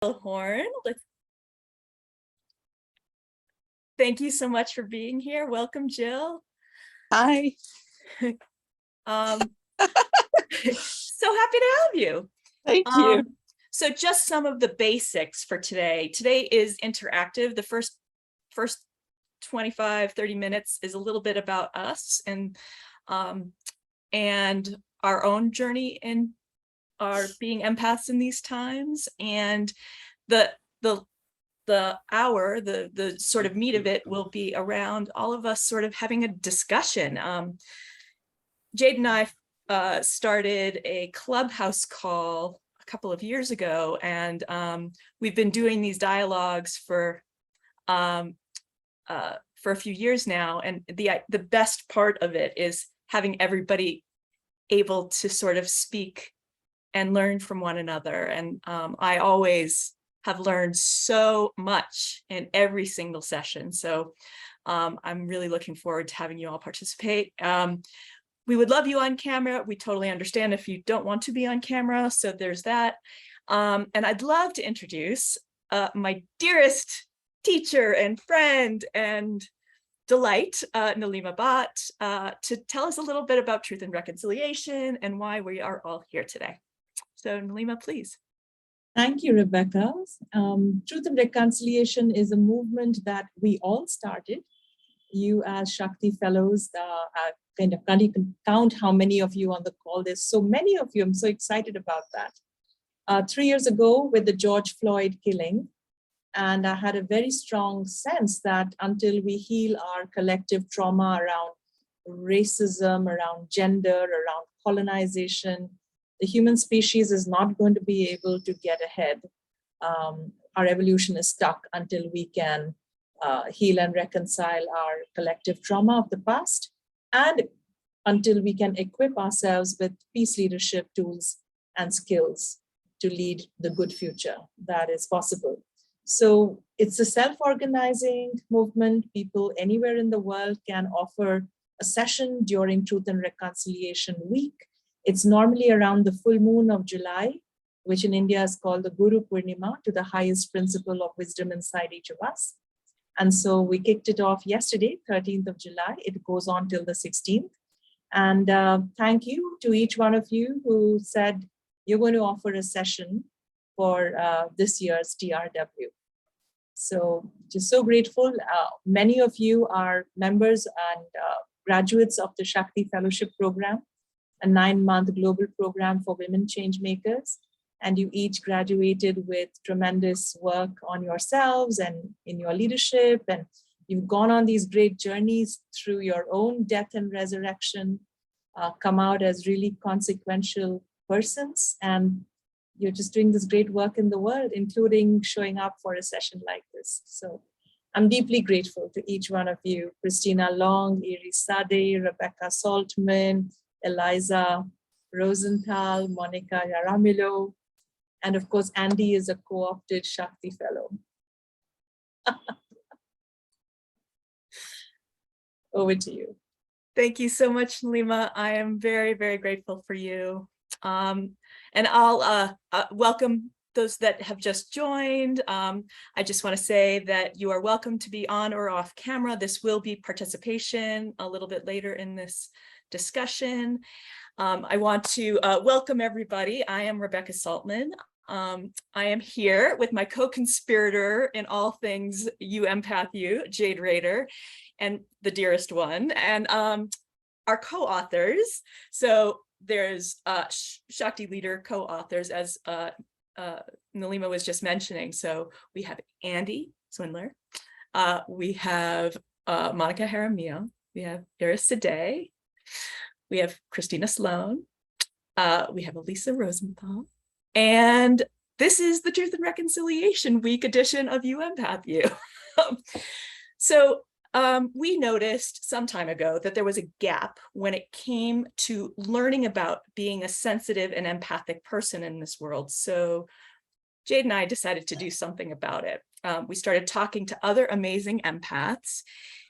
Horn. Thank you so much for being here. Welcome, Jill. Hi. So happy to have you. Thank you. So just some of the basics for today. Today is interactive. The first 25, 30 minutes is a little bit about us and our own journey in our being empaths in these times. And the hour, the sort of meat of it will be around all of us sort of having a discussion. Jade and I started a Clubhouse call a couple of years ago, and we've been doing these dialogues for a few years now. And the best part of it is having everybody able to sort of speak and learn from one another. And I always have learned so much in every single session. So I'm really looking forward to having you all participate. We would love you on camera. We totally understand if you don't want to be on camera. So there's that. And I'd love to introduce my dearest teacher and friend and delight, Nalima Bhatt, to tell us a little bit about Truth and Reconciliation and why we are all here today. So Nalima, please. Thank you, Rebecca. Truth and Reconciliation is a movement that we all started. You as Shakti Fellows, kind of can't even count how many of you on the call. There's so many of you. I'm so excited about that. 3 years ago with the George Floyd killing, and I had a very strong sense that until we heal our collective trauma around racism, around gender, around colonization, the human species is not going to be able to get ahead. Our evolution is stuck until we can heal and reconcile our collective trauma of the past, and until we can equip ourselves with peace leadership tools and skills to lead the good future that is possible. So it's a self-organizing movement. People anywhere in the world can offer a session during Truth and Reconciliation Week. It's normally around the full moon of July, which in India is called the Guru Purnima, to the highest principle of wisdom inside each of us. And so we kicked it off yesterday, 13th of July. It goes on till the 16th. And thank you to each one of you who said you're going to offer a session for this year's TRW. So just so grateful. Many of you are members and graduates of the Shakti Fellowship Program, a 9-month global program for women change makers. And you each graduated with tremendous work on yourselves and in your leadership. And you've gone on these great journeys through your own death and resurrection, come out as really consequential persons. And you're just doing this great work in the world, including showing up for a session like this. So I'm deeply grateful to each one of you, Christina Long, Sadeh, Rebecca Saltman, Elisa, Rosenthal, Monica Jaramillo, and of course, Andy is a co-opted Shakti Fellow. Over to you. Thank you so much, Nalima. I am very, very grateful for you. And I'll welcome those that have just joined. I just want to say that you are welcome to be on or off camera. This will be participation a little bit later in this discussion. I want to welcome everybody. I am Rebecca Saltman. I am here with my co-conspirator in all things You Empath You, Jade Rehder, and the dearest one, and our co-authors. So there's Shakti Leader co-authors, as Nalima was just mentioning. So we have Andy Swindler, we have Monica Jaramillo, we have Sadeh, we have Christina Sloan, we have Elisa Rosenthal, and this is the Truth and Reconciliation Week edition of You Empath You. So we noticed some time ago that there was a gap when it came to learning about being a sensitive and empathic person in this world. So Jade and I decided to do something about it. We started talking to other amazing empaths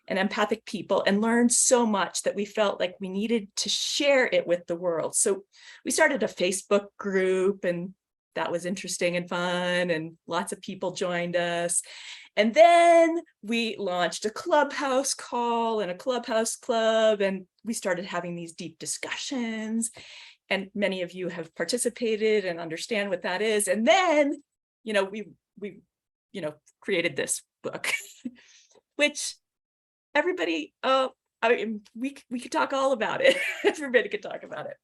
and empathic people and learned so much that we felt like we needed to share it with the world. So we started a Facebook group, and that was interesting and fun, and lots of people joined us. And then we launched a Clubhouse call and a Clubhouse club, and we started having these deep discussions. And many of you have participated and understand what that is. And then, we created this book, which everybody, we could talk all about it. Everybody could talk about it.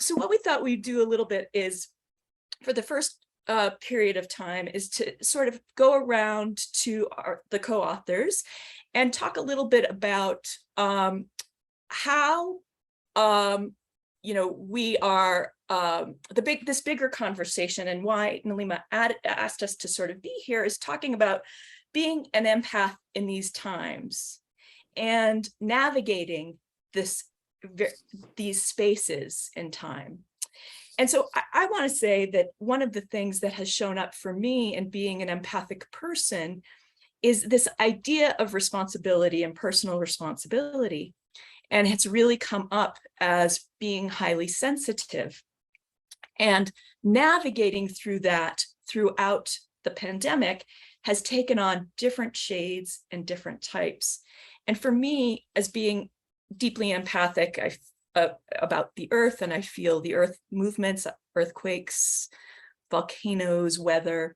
So what we thought we'd do a little bit is, for the first period of time, is to sort of go around to the co-authors and talk a little bit about how we are this bigger conversation, and why Naomi asked us to sort of be here, is talking about being an empath in these times and navigating these spaces in time. And so I want to say that one of the things that has shown up for me in being an empathic person is this idea of responsibility and personal responsibility. And it's really come up as being highly sensitive, and navigating through that throughout the pandemic has taken on different shades and different types. And for me, as being deeply empathic, about the earth, and I feel the earth movements, earthquakes, volcanoes, weather,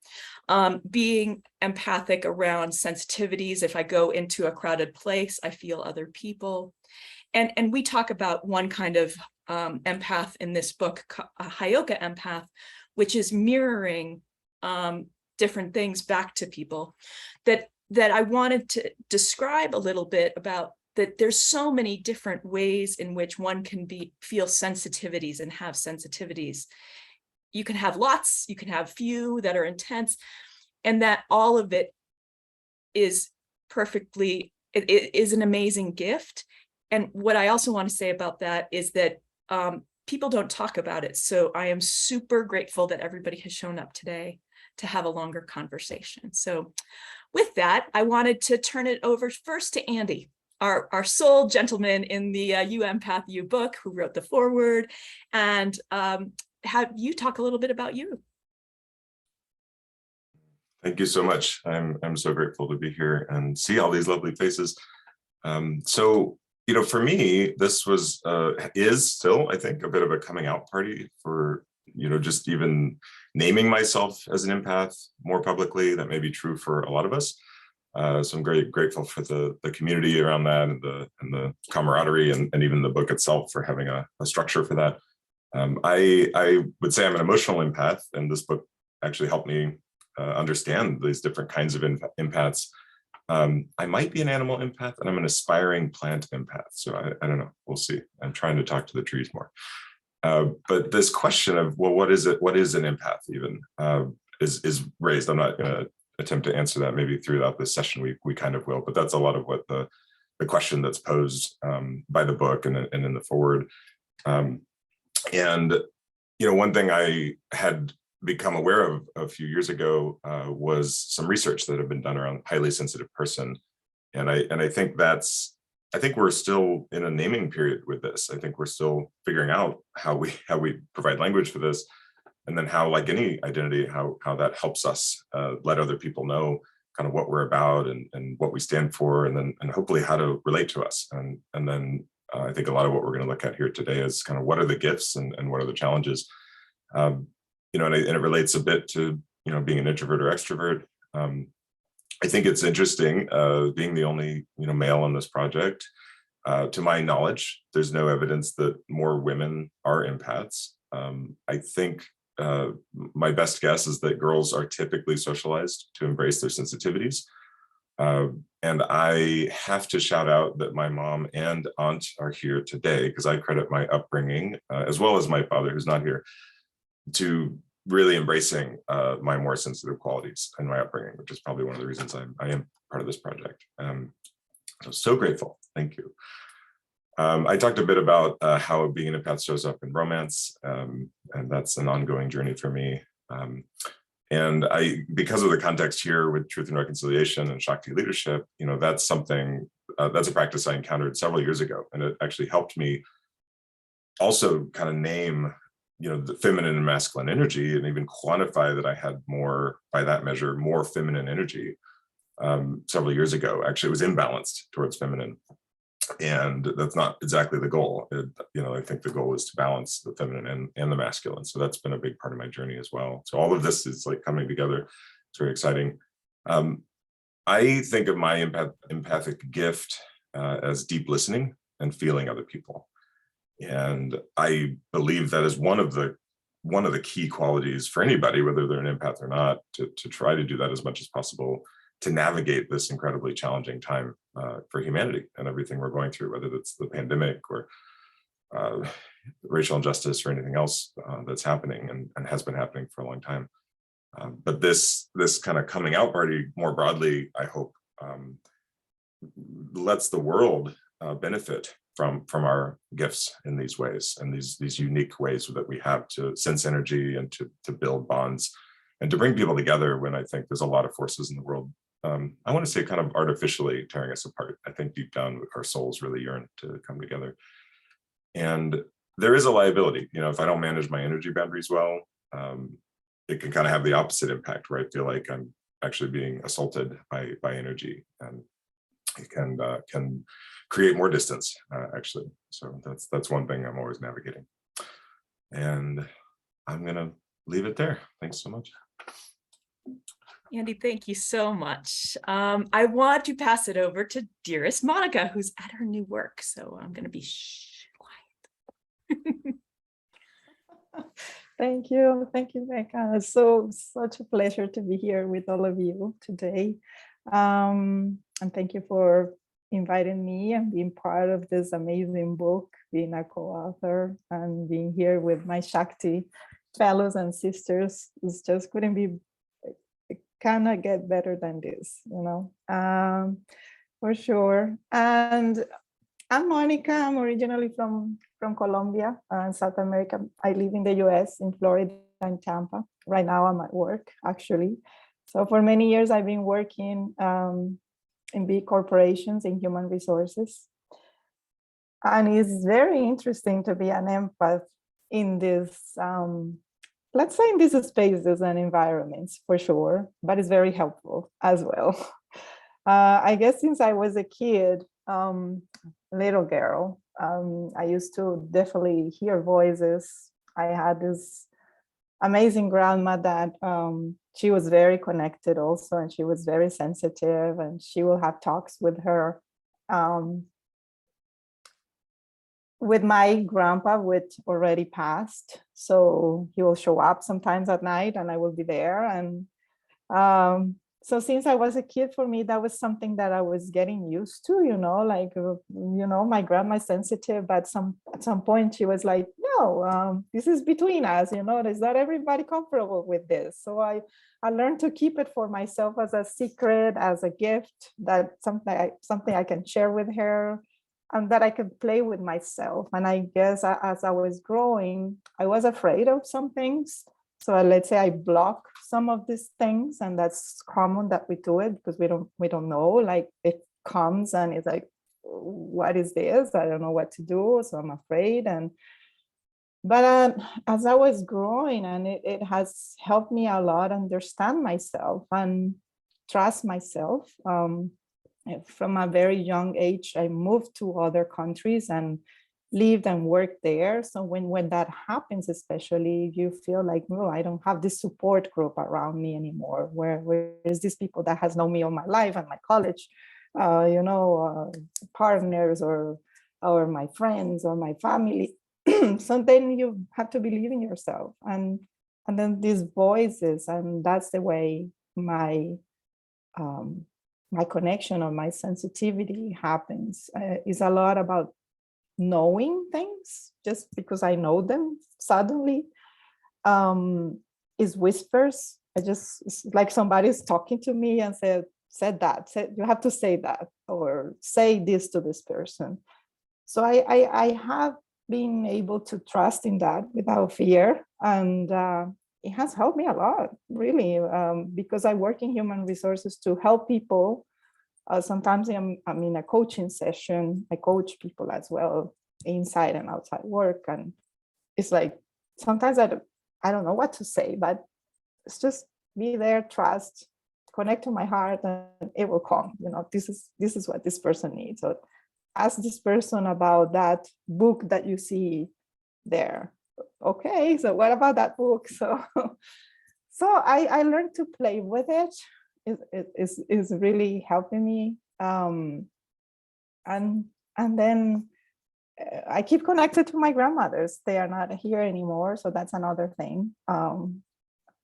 being empathic around sensitivities. If I go into a crowded place, I feel other people. And we talk about one kind of empath in this book, a Hyoka empath, which is mirroring different things back to people, that I wanted to describe a little bit about. That there's so many different ways in which one can feel sensitivities and have sensitivities. You can have lots, you can have few that are intense, and that all of it is perfectly, it is an amazing gift. And what I also want to say about that is that people don't talk about it. So I am super grateful that everybody has shown up today to have a longer conversation. So with that, I wanted to turn it over first to Andy, our sole gentleman in the You Empath You book, who wrote the foreword, and have you talk a little bit about you. Thank you so much. I'm so grateful to be here and see all these lovely faces. So, for me, this is still, I think, a bit of a coming out party for, just even naming myself as an empath more publicly. That may be true for a lot of us. So I'm very grateful for the community around that, and the camaraderie, and even the book itself for having a structure for that. I would say I'm an emotional empath, and this book actually helped me understand these different kinds of empaths. I might be an animal empath, and I'm an aspiring plant empath. So I don't know, we'll see. I'm trying to talk to the trees more. But this question of, well, what is it? What is an empath even is raised. I'm not going to attempt to answer that. Maybe throughout this session we kind of will, but that's a lot of what the question that's posed by the book and in the foreword. And one thing I had become aware of a few years ago was some research that had been done around highly sensitive person, and I think we're still in a naming period with this. I think we're still figuring out how we provide language for this. And then how, like any identity, how that helps us let other people know kind of what we're about and what we stand for, and hopefully how to relate to us. And then I think a lot of what we're going to look at here today is kind of what are the gifts and what are the challenges. And it relates a bit to being an introvert or extrovert. I think it's interesting being the only male on this project. To my knowledge, there's no evidence that more women are empaths. I think my best guess is that girls are typically socialized to embrace their sensitivities. And I have to shout out that my mom and aunt are here today, because I credit my upbringing, as well as my father, who's not here, to really embracing my more sensitive qualities in my upbringing, which is probably one of the reasons I am part of this project. So grateful. Thank you. I talked a bit about how being an empath shows up in romance, and that's an ongoing journey for me. And because of the context here with truth and reconciliation and Shakti leadership, that's something, that's a practice I encountered several years ago. And it actually helped me also kind of name the feminine and masculine energy, and even quantify that I had more, by that measure, more feminine energy several years ago. Actually, it was imbalanced towards feminine. And that's not exactly the goal. I think the goal is to balance the feminine and the masculine. So that's been a big part of my journey as well. So all of this is like coming together. It's very exciting. I think of my empathic gift as deep listening and feeling other people. And I believe that is one of the key qualities for anybody, whether they're an empath or not, to try to do that as much as possible, to navigate this incredibly challenging time for humanity and everything we're going through, whether that's the pandemic or racial injustice or anything else that's happening and has been happening for a long time. But this kind of coming out party more broadly, I hope, lets the world benefit from our gifts in these ways, and these unique ways that we have to sense energy and to build bonds and to bring people together when I think there's a lot of forces in the world. I want to say kind of artificially tearing us apart. I think deep down our souls really yearn to come together. And there is a liability, if I don't manage my energy boundaries well, it can kind of have the opposite impact, where I feel like I'm actually being assaulted by energy, and it can create more distance, actually. So that's one thing I'm always navigating. And I'm gonna leave it there. Thanks so much. Andy, thank you so much. I want to pass it over to dearest Monica, who's at her new work. So I'm going to be quiet. Thank you, Becca. It's such a pleasure to be here with all of you today. And thank you for inviting me and being part of this amazing book, being a co-author, and being here with my Shakti fellows and sisters. It's just couldn't be, it cannot get better than this, for sure. And I'm Monica. I'm originally from Colombia, South America. I live in the US, in Florida and Tampa. Right now I'm at work, actually. So for many years, I've been working in big corporations in human resources. And it's very interesting to be an empath in this, let's say in these spaces and environments, for sure, but it's very helpful as well. I guess since I was a kid, little girl, I used to definitely hear voices. I had this amazing grandma that she was very connected also, and she was very sensitive, and she will have talks with her. With my grandpa, which already passed. So he will show up sometimes at night and I will be there. And so since I was a kid, for me, that was something that I was getting used to, my grandma is sensitive, but at some point she was like, no, this is between us, there's not everybody comfortable with this. So I learned to keep it for myself as a secret, as a gift, that something I can share with her, and that I could play with myself. And I guess as I was growing, I was afraid of some things. So let's say I block some of these things, and that's common that we do it because we don't know, like it comes and it's like, what is this? I don't know what to do. So I'm afraid. But as I was growing, and it has helped me a lot understand myself and trust myself. From a very young age, I moved to other countries and lived and worked there. So when that happens, especially, you feel like, no, I don't have this support group around me anymore. Where is these people that has known me all my life and my college, partners or my friends or my family. So then you have to believe in yourself, and then these voices, and that's the way my connection or my sensitivity happens. Is a lot about knowing things just because I know them suddenly. Is whispers. It's like somebody's talking to me and said you have to say that, or say this to this person. So I have been able to trust in that without fear, and it has helped me a lot, really, because I work in human resources to help people. Sometimes I'm in a coaching session. I coach people as well, inside and outside work, and it's like sometimes I don't know what to say, but it's just be there, trust, connect to my heart, and it will come. This is what this person needs. So ask this person about that book that you see there. Okay, so what about that book? So I learned to play with it. It is really helping me. And then I keep connected to my grandmothers. They are not here anymore, so that's another thing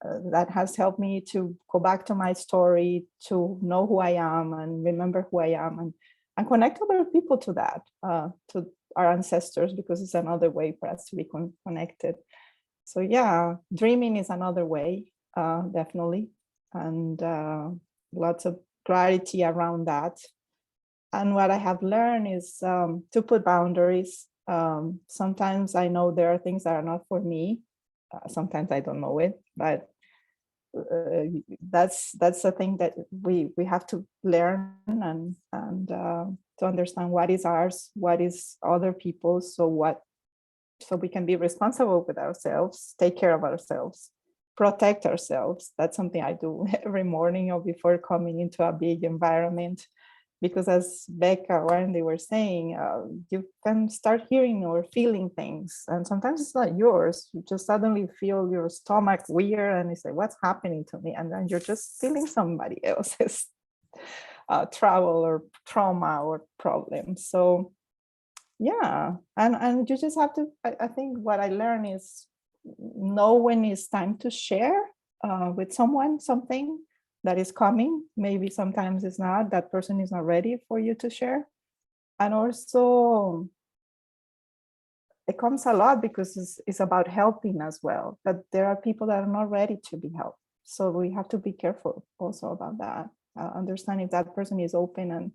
that has helped me to go back to my story, to know who I am and remember who I am, and connect other people to that, to our ancestors, because it's another way for us to be connected. So yeah, dreaming is another way, definitely, and lots of clarity around that. And what I have learned is to put boundaries. Sometimes I know there are things that are not for me. Sometimes I don't know it, but that's the thing that we have to learn and to understand what is ours, what is other people's, so we can be responsible with ourselves, take care of ourselves, protect ourselves. That's something I do every morning or before coming into a big environment. Because as Becca or Andy were saying, you can start hearing or feeling things, and sometimes it's not yours. You just suddenly feel your stomach weird, and you say, "What's happening to me?" And then you're just feeling somebody else's trouble or trauma or problem. So, yeah, and you just have to. I think what I learned is know when it's time to share with someone something that is coming. Maybe sometimes it's not, that person is not ready for you to share. And also it comes a lot because it's about helping as well, but there are people that are not ready to be helped. So we have to be careful also about that. Understand if that person is open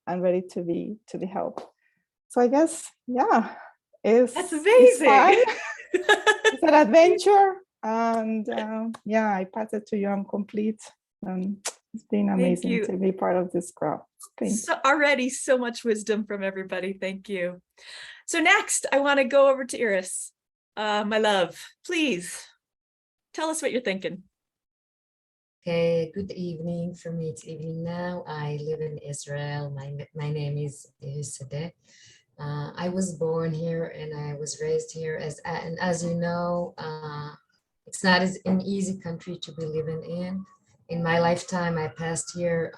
and ready to be helped. So I guess, yeah, That's amazing. it's fun. It's an adventure. And yeah, I pass it to you. I'm complete. It's been amazing to be part of this crowd. So already so much wisdom from everybody. Thank you. So next, I want to go over to Iris. My love, please tell us what you're thinking. Okay, good evening. For me, it's evening now. I live in Israel. My name is Sadeh. I was born here and I was raised here. And as you know, it's not an easy country to be living in. In my lifetime, I passed here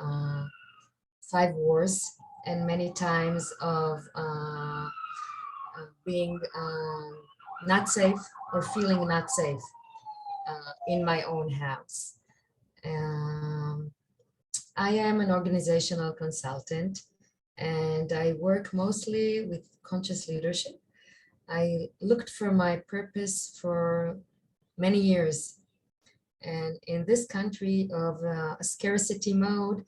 5 wars and many times of being not safe or feeling not safe in my own house. I am an organizational consultant and I work mostly with conscious leadership. I looked for my purpose for many years. And in this country of scarcity mode,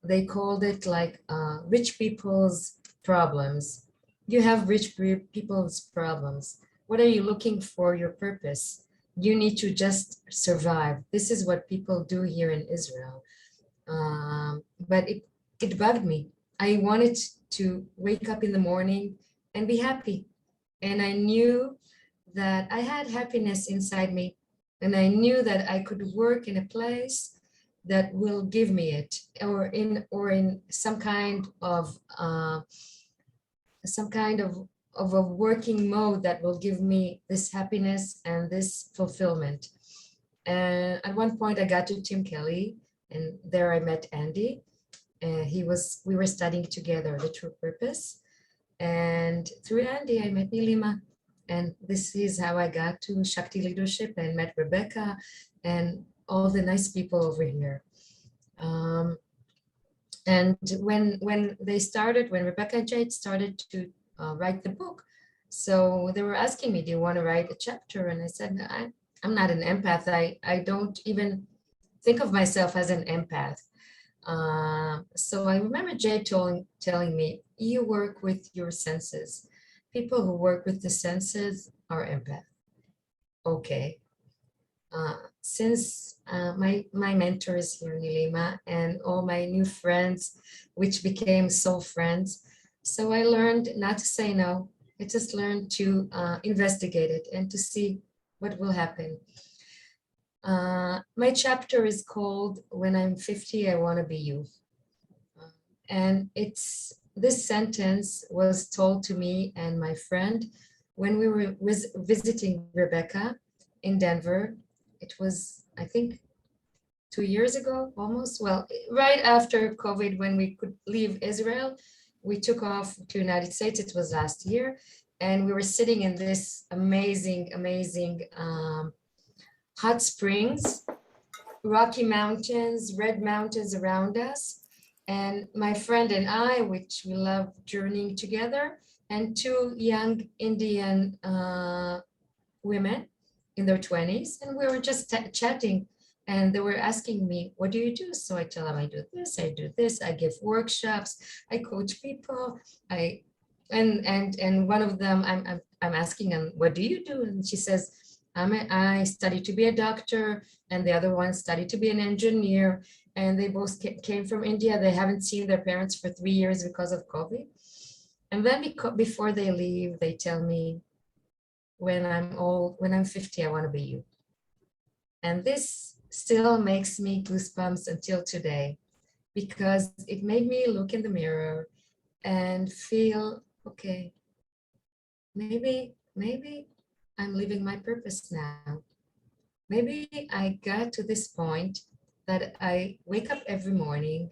they called it like rich people's problems. You have rich people's problems. What are you looking for your purpose? You need to just survive. This is what people do here in Israel. But it bugged me. I wanted to wake up in the morning and be happy. And I knew that I had happiness inside me. And I knew that I could work in a place that will give me it, or in some kind of a working mode that will give me this happiness and this fulfillment. And at one point I got to Tim Kelly, and there I met Andy. We were studying together the true purpose. And through Andy, I met Nilima. And this is how I got to Shakti Leadership and met Rebecca and all the nice people over here. And when Rebecca and Jade started to write the book, so they were asking me, do you want to write a chapter? And I said, I'm not an empath. I don't even think of myself as an empath. So I remember Jade telling me, you work with your senses. People who work with the senses are empath. Okay. Since my mentor is here, Nilima, and all my new friends, which became soul friends, so I learned not to say no. I just learned to investigate it and to see what will happen. My chapter is called When I'm 50, I Want to Be You. And this sentence was told to me and my friend when we were visiting Rebecca in Denver. It was, I think, 2 years ago, almost. Well, right after COVID, when we could leave Israel, we took off to United States. It was last year. And we were sitting in this amazing, amazing hot springs, rocky mountains, red mountains around us. And my friend and I, which we love journeying together, and two young Indian women in their 20s. And we were just chatting, and they were asking me, what do you do? So I tell them, I do this, I give workshops, I coach people, and one of them, I'm asking them, what do you do? And she says, I studied to be a doctor, and the other one studied to be an engineer, and they both came from India. They haven't seen their parents for 3 years because of COVID. And then before they leave, they tell me, when I'm 50, I want to be you. And this still makes me goosebumps until today, because it made me look in the mirror and feel, okay, maybe I'm living my purpose now. Maybe I got to this point that I wake up every morning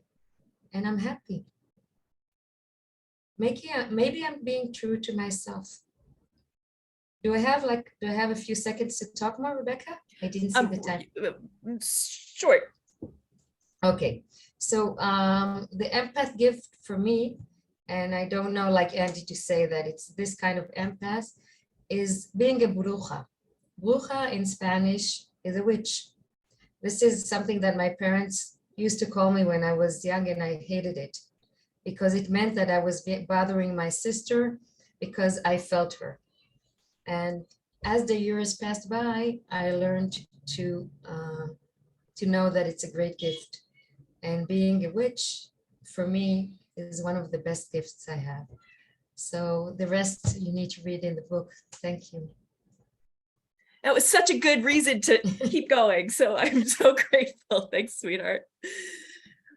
and I'm happy. Maybe I'm being true to myself. Do I have a few seconds to talk more, Rebecca? I didn't see the time. Short. Okay, so the empath gift for me, and I don't know, like Andy, to say that it's this kind of empath, is being a bruja. Bruja in Spanish is a witch. This is something that my parents used to call me when I was young, and I hated it because it meant that I was bothering my sister because I felt her. And as the years passed by, I learned to know that it's a great gift. And being a witch, for me, is one of the best gifts I have. So the rest you need to read in the book. Thank you. That was such a good reason to keep going. So I'm so grateful. Thanks, sweetheart.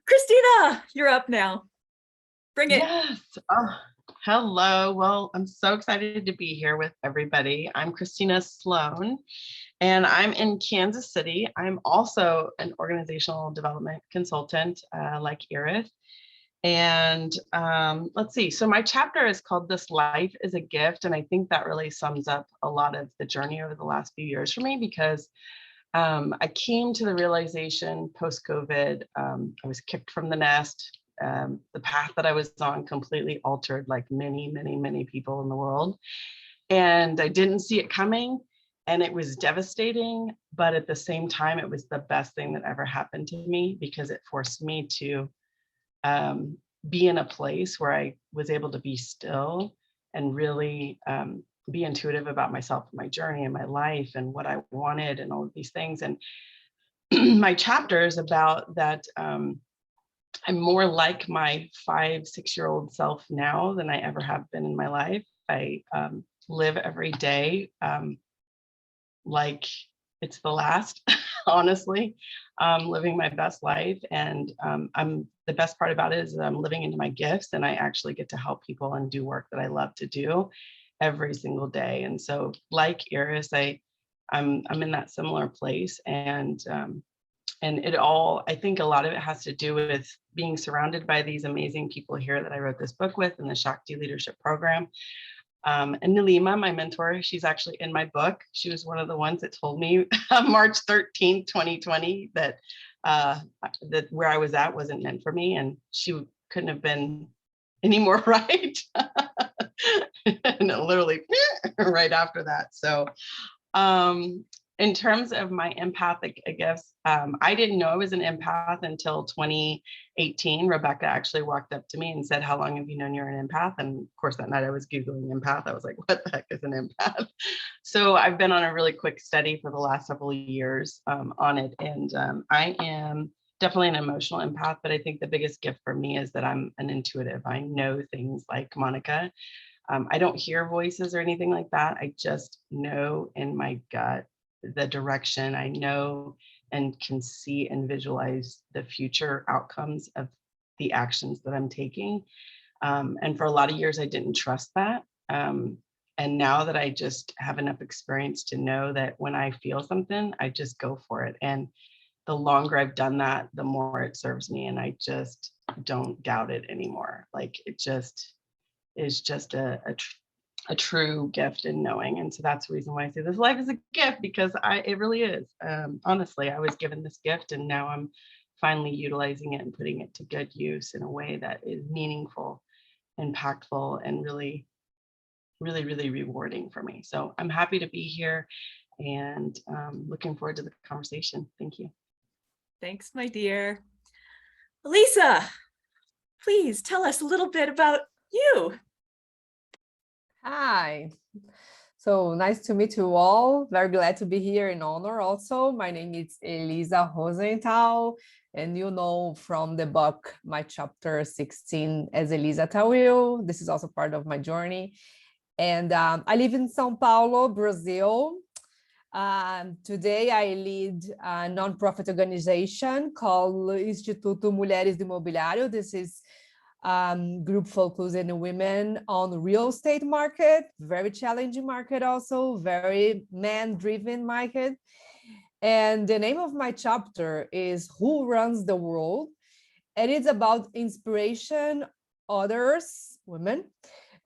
Christina, you're up now. Bring it. Yes. Oh, hello. Well, I'm so excited to be here with everybody. I'm Christina Sloan, and I'm in Kansas City. I'm also an organizational development consultant like Iris. And let's see. So my chapter is called This Life is a Gift. And I think that really sums up a lot of the journey over the last few years for me, because I came to the realization post-COVID, I was kicked from the nest. The path that I was on completely altered, like many, many, many people in the world. And I didn't see it coming, and it was devastating. But at the same time, it was the best thing that ever happened to me, because it forced me to be in a place where I was able to be still and really be intuitive about myself and my journey and my life and what I wanted and all of these things. And my chapter is about that. I'm more like my 5-6-year-old self now than I ever have been in my life. I live every day like it's the last, honestly, living my best life. And the best part about it is that I'm living into my gifts, and I actually get to help people and do work that I love to do every single day. And so, like Iris, I'm in that similar place. And it all, I think a lot of it has to do with being surrounded by these amazing people here that I wrote this book with in the Shakti Leadership Program. And Nalima, my mentor, she's actually in my book. She was one of the ones that told me March 13th, 2020, that where I was at wasn't meant for me. And she couldn't have been any more right. And literally right after that. So in terms of my empathic gifts, I didn't know I was an empath until 2018. Rebecca actually walked up to me and said, how long have you known you're an empath? And of course, that night I was Googling empath. I was like, what the heck is an empath? So I've been on a really quick study for the last several years on it. And I am definitely an emotional empath, but I think the biggest gift for me is that I'm an intuitive. I know things like Monica. I don't hear voices or anything like that. I just know in my gut the direction. I know and can see and visualize the future outcomes of the actions that I'm taking. And for a lot of years, I didn't trust that. And now that I just have enough experience to know that when I feel something, I just go for it. And the longer I've done that, the more it serves me. And I just don't doubt it anymore. Like it just is just a true gift in knowing. And so that's the reason why I say this life is a gift, because it really is. Honestly, I was given this gift and now I'm finally utilizing it and putting it to good use in a way that is meaningful, impactful, and really, really, really rewarding for me. So I'm happy to be here and looking forward to the conversation. Thank you. Thanks, my dear. Elisa, please tell us a little bit about you. Hi. So nice to meet you all. Very glad to be here in honor also. My name is Elisa Rosenthal, and you know from the book, my chapter 16, as Elisa tell you, this is also part of my journey. And I live in São Paulo, Brazil. Today I lead a nonprofit organization called Instituto Mulheres do Imobiliário. This is group focused on women on the real estate market, very challenging market also, very man-driven market. And the name of my chapter is Who Runs the World? And it's about inspiration others, women,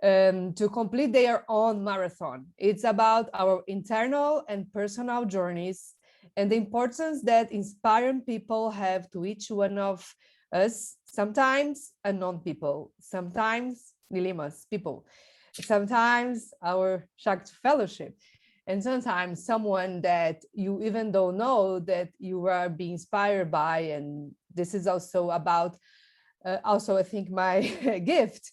to complete their own marathon. It's about our internal and personal journeys and the importance that inspiring people have to each one of us, sometimes unknown people, sometimes Nilima's people, sometimes our Shakti Fellowship, and sometimes someone that you even don't know that you are being inspired by. And this is also about, also I think my gift.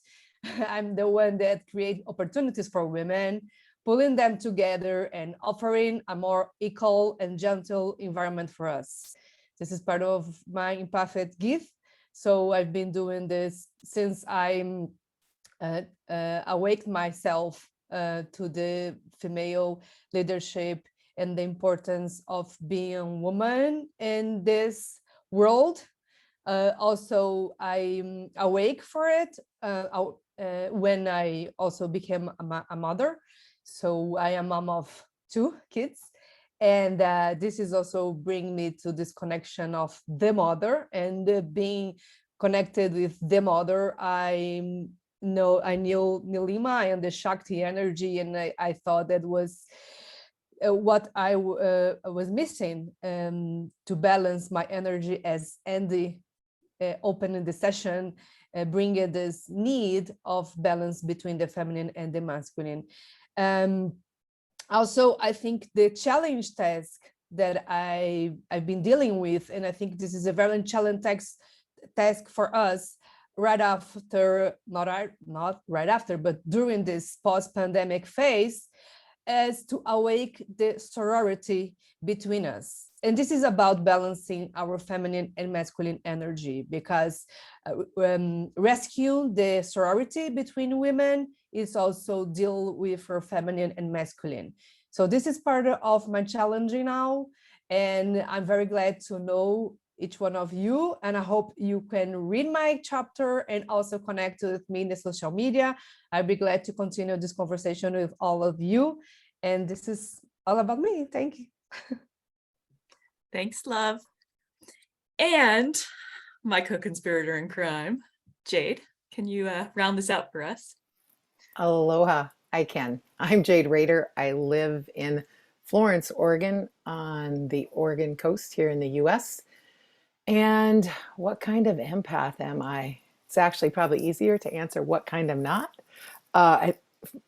I'm the one that create opportunities for women, pulling them together and offering a more equal and gentle environment for us. This is part of my empathic gift. So I've been doing this since I'm awake myself to the female leadership and the importance of being a woman in this world. Also, I'm awake for it when I also became a mother. So I am mom of 2 kids. And this is also bring me to this connection of the mother and being connected with the mother. I knew Nilima and the Shakti energy, and I thought that was what I was missing to balance my energy, as Andy opening the session, bringing this need of balance between the feminine and the masculine. Also, I think the challenge task that I've been dealing with, and I think this is a very challenging task for us right after, not right after, but during this post-pandemic phase, is to awake the sorority between us. And this is about balancing our feminine and masculine energy, because rescue the sorority between women is also deal with her feminine and masculine. So this is part of my challenge now. And I'm very glad to know each one of you. And I hope you can read my chapter and also connect with me in the social media. I'd be glad to continue this conversation with all of you. And this is all about me. Thank you. Thanks, love. And my co-conspirator in crime, Jade, can you round this out for us? Aloha, I can. I'm Jade Rehder. I live in Florence, Oregon, on the Oregon coast here in the US. And what kind of empath am I? It's actually probably easier to answer what kind I'm not.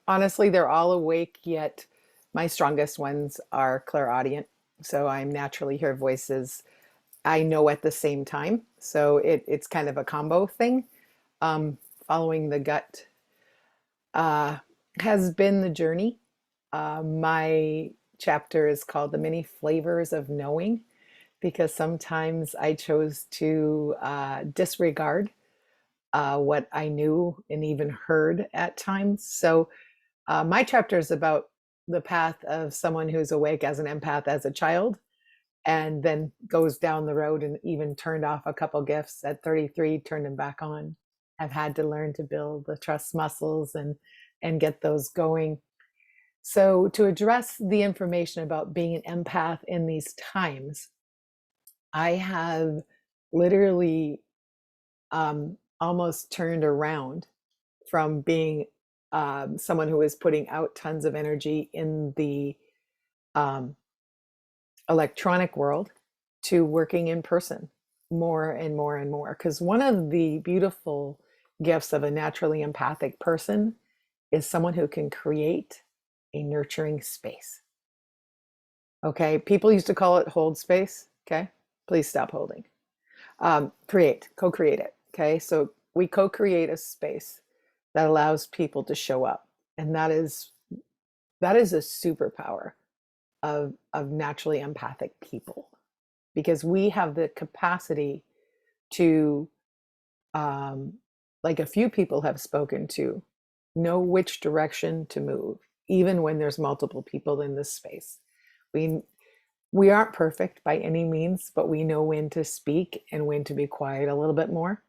Honestly, they're all awake, yet my strongest ones are clairaudient. So I'm naturally hear voices I know at the same time. So it's kind of a combo thing. Following the gut has been the journey. My chapter is called The Many Flavors of Knowing, because sometimes I chose to disregard what I knew and even heard at times. So my chapter is about the path of someone who's awake as an empath as a child, and then goes down the road and even turned off a couple gifts at 33, turned them back on. I've had to learn to build the trust muscles and get those going. So to address the information about being an empath in these times, I have literally almost turned around from being someone who is putting out tons of energy in the electronic world to working in person more and more and more. Because one of the beautiful gifts of a naturally empathic person is someone who can create a nurturing space. Okay, people used to call it hold space. Okay, please stop holding. Create, co-create it. Okay, so we co-create a space that allows people to show up, and that is a superpower of naturally empathic people, because we have the capacity to, like a few people have spoken to, know which direction to move, even when there's multiple people in this space. We aren't perfect by any means, but we know when to speak and when to be quiet a little bit more.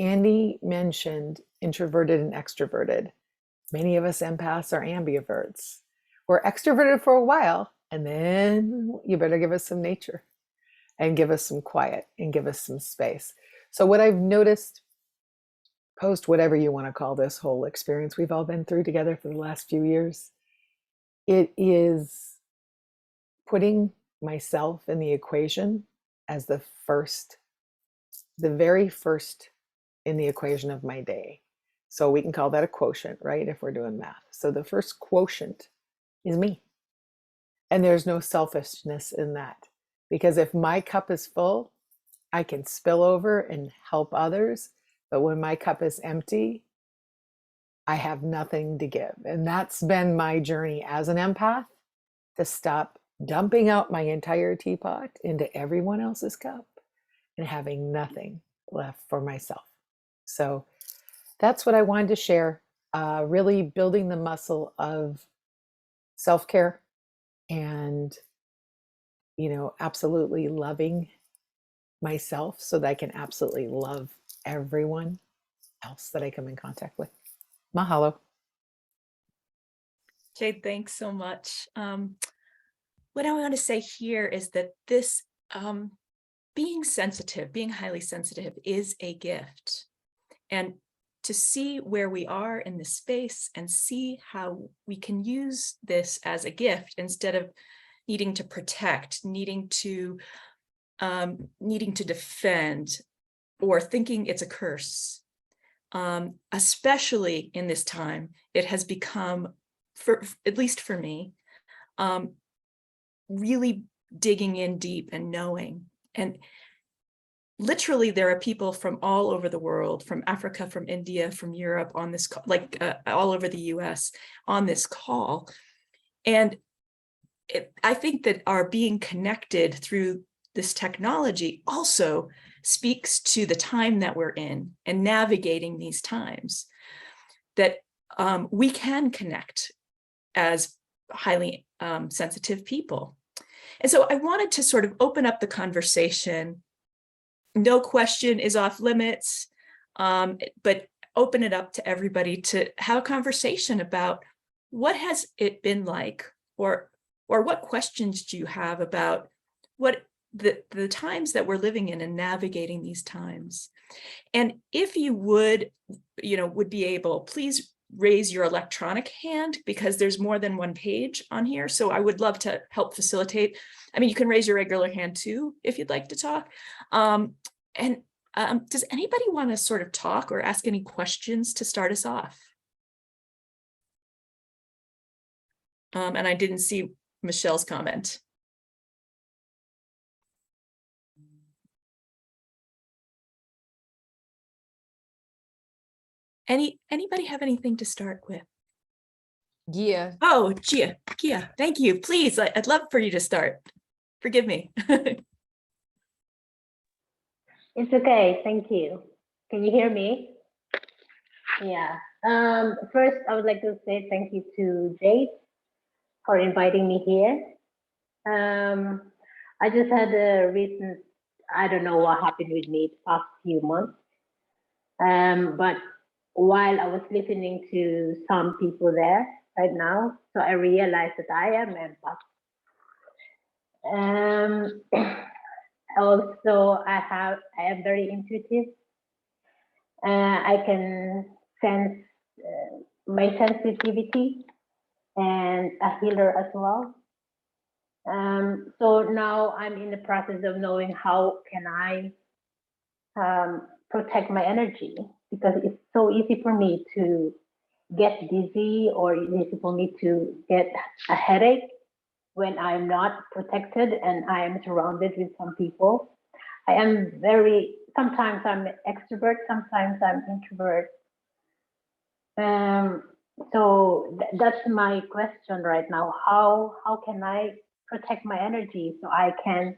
Andy mentioned introverted and extroverted. Many of us empaths are ambiverts. We're extroverted for a while, and then you better give us some nature and give us some quiet and give us some space. So what I've noticed post whatever you want to call this whole experience we've all been through together for the last few years, it is putting myself in the equation as the very first in the equation of my day. So we can call that a quotient, right? If we're doing math. So the first quotient is me. And there's no selfishness in that, because if my cup is full, I can spill over and help others. But when my cup is empty, I have nothing to give. And that's been my journey as an empath, to stop dumping out my entire teapot into everyone else's cup and having nothing left for myself. So that's what I wanted to share, really building the muscle of self-care and, absolutely loving myself so that I can absolutely love everyone else that I come in contact with. Mahalo. Jade, thanks so much. What I want to say here is that this being sensitive, being highly sensitive is a gift. And to see where we are in this space and see how we can use this as a gift instead of needing to protect, needing to defend, or thinking it's a curse. Especially in this time, it has become, at least for me, really digging in deep and knowing. And literally, there are people from all over the world, from Africa, from India, from Europe on this, all over the US on this call. And I think that our being connected through this technology also speaks to the time that we're in and navigating these times, that we can connect as highly sensitive people. And so I wanted to sort of open up the conversation. No question is off limits, but open it up to everybody to have a conversation about what has it been like, or what questions do you have about what the times that we're living in and navigating these times. And if you would be able, please raise your electronic hand, because there's more than one page on here. So I would love to help facilitate. I mean, you can raise your regular hand too, if you'd like to talk. Does anybody want to sort of talk or ask any questions to start us off? And I didn't see Michelle's comment. Anybody have anything to start with? Gia. Oh, Gia, thank you. Please, I'd love for you to start. Forgive me. It's okay, thank you. Can you hear me? Yeah. First, I would like to say thank you to Jade for inviting me here. I just had a recent, I don't know what happened with me the past few months. But while I was listening to some people there right now, so I realized that I am empath. Also, I am very intuitive. I can sense my sensitivity and a healer as well. So now I'm in the process of knowing how can I protect my energy, because it's so easy for me to get dizzy, or it's easy for me to get a headache when I'm not protected and I am surrounded with some people. I am sometimes I'm extrovert, sometimes I'm introvert. So that's my question right now. How can I protect my energy so I can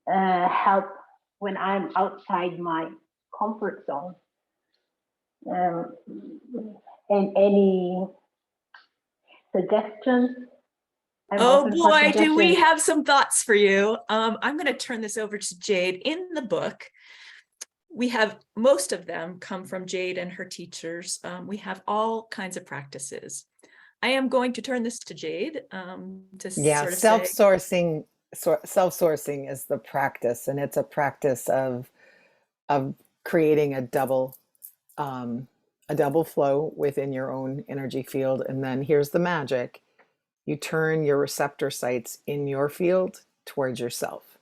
help when I'm outside my comfort zone? And any suggestions? Oh boy, do we have some thoughts for you. I'm going to turn this over to Jade. In the book, we have most of them come from Jade and her teachers. We have all kinds of practices. I am going to turn this to Jade to sort of self-sourcing. Self-sourcing is the practice, and it's a practice of creating a double flow within your own energy field. And then here's the magic. You turn your receptor sites in your field towards yourself.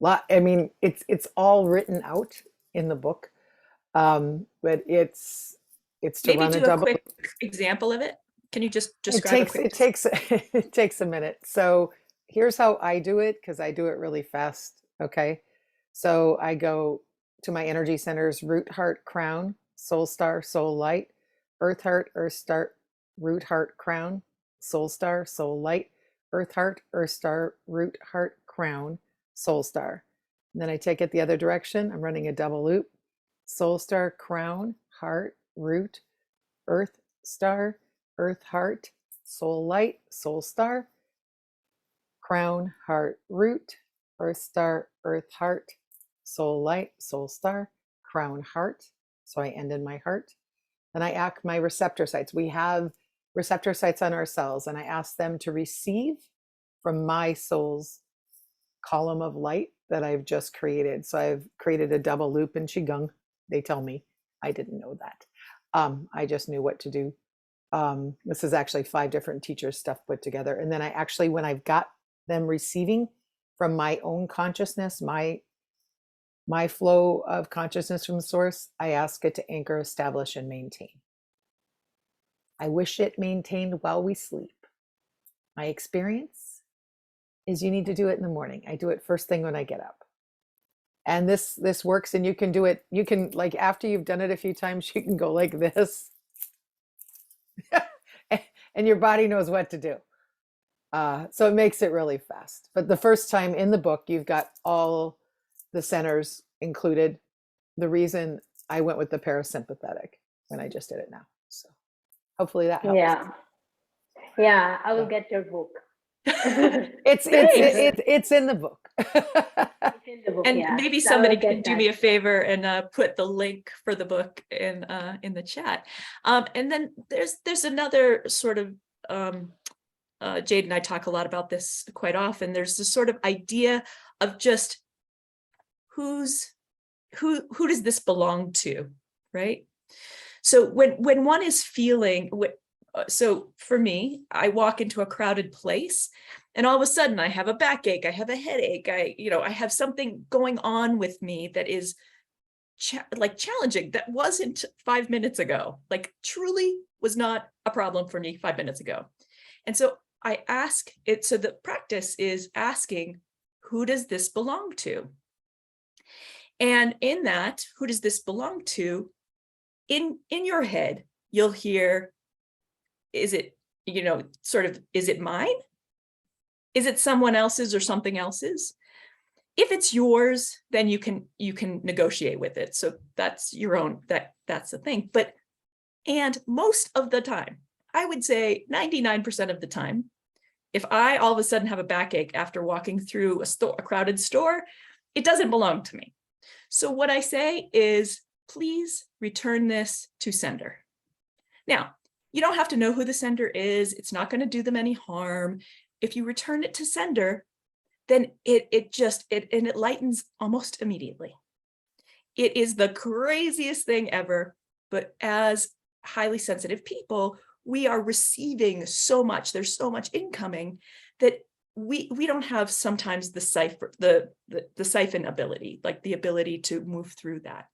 I mean, it's all written out in the book, but it's to maybe run do a double. quick example of it. Can you just describe it takes a minute. So here's how I do it, because I do it really fast. Okay, so I go to my energy centers: root, heart, crown, soul star, soul light, earth heart, earth star, root, heart, crown, soul star, soul light, earth heart, earth star, root, heart, crown, soul star. And then I take it the other direction. I'm running a double loop: soul star, crown, heart, root, earth star, earth, heart, soul light, soul star, crown, heart, root, earth star, earth, heart, soul light, soul star, crown, heart. So I end in my heart. Then I act my receptor sites. We have receptor sites on our cells, and I ask them to receive from my soul's column of light that I've just created. So I've created a double loop in Qigong. They tell me. I didn't know that. I just knew what to do. This is actually 5 different teachers' stuff put together. And then I actually, when I've got them receiving from my own consciousness, my flow of consciousness from the source, I ask it to anchor, establish, and maintain. I wish it maintained while we sleep. My experience is you need to do it in the morning. I do it first thing when I get up. And this works, and you can do it. You can, like, after you've done it a few times, you can go like this. And your body knows what to do. So it makes it really fast. But the first time in the book, you've got all the centers included. The reason I went with the parasympathetic when I just did it now. So hopefully that helps. Yeah, I will get your book. It's in the book. It's in the book, and yeah. maybe So somebody can do me a favor and put the link for the book in the chat. And then there's another sort of Jade and I talk a lot about this quite often. There's this sort of idea of just who does this belong to, right? So when one is feeling, so for me, I walk into a crowded place and all of a sudden I have a backache, I have a headache, I have something going on with me that is challenging, that wasn't 5 minutes ago, like truly was not a problem for me 5 minutes ago. And so I ask it, so the practice is asking, who does this belong to? And in that, who does this belong to? In your head, you'll hear, is it, is it mine? Is it someone else's or something else's? If it's yours, then you can negotiate with it. So that's your own, that's the thing. And most of the time, I would say 99% of the time, if I all of a sudden have a backache after walking through a crowded store, it doesn't belong to me. So what I say is, please return this to sender. Now, you don't have to know who the sender is. It's not going to do them any harm. If you return it to sender, then it lightens almost immediately. It is the craziest thing ever, but as highly sensitive people, we are receiving so much, there's so much incoming that we don't have sometimes the siphon ability, like the ability to move through that.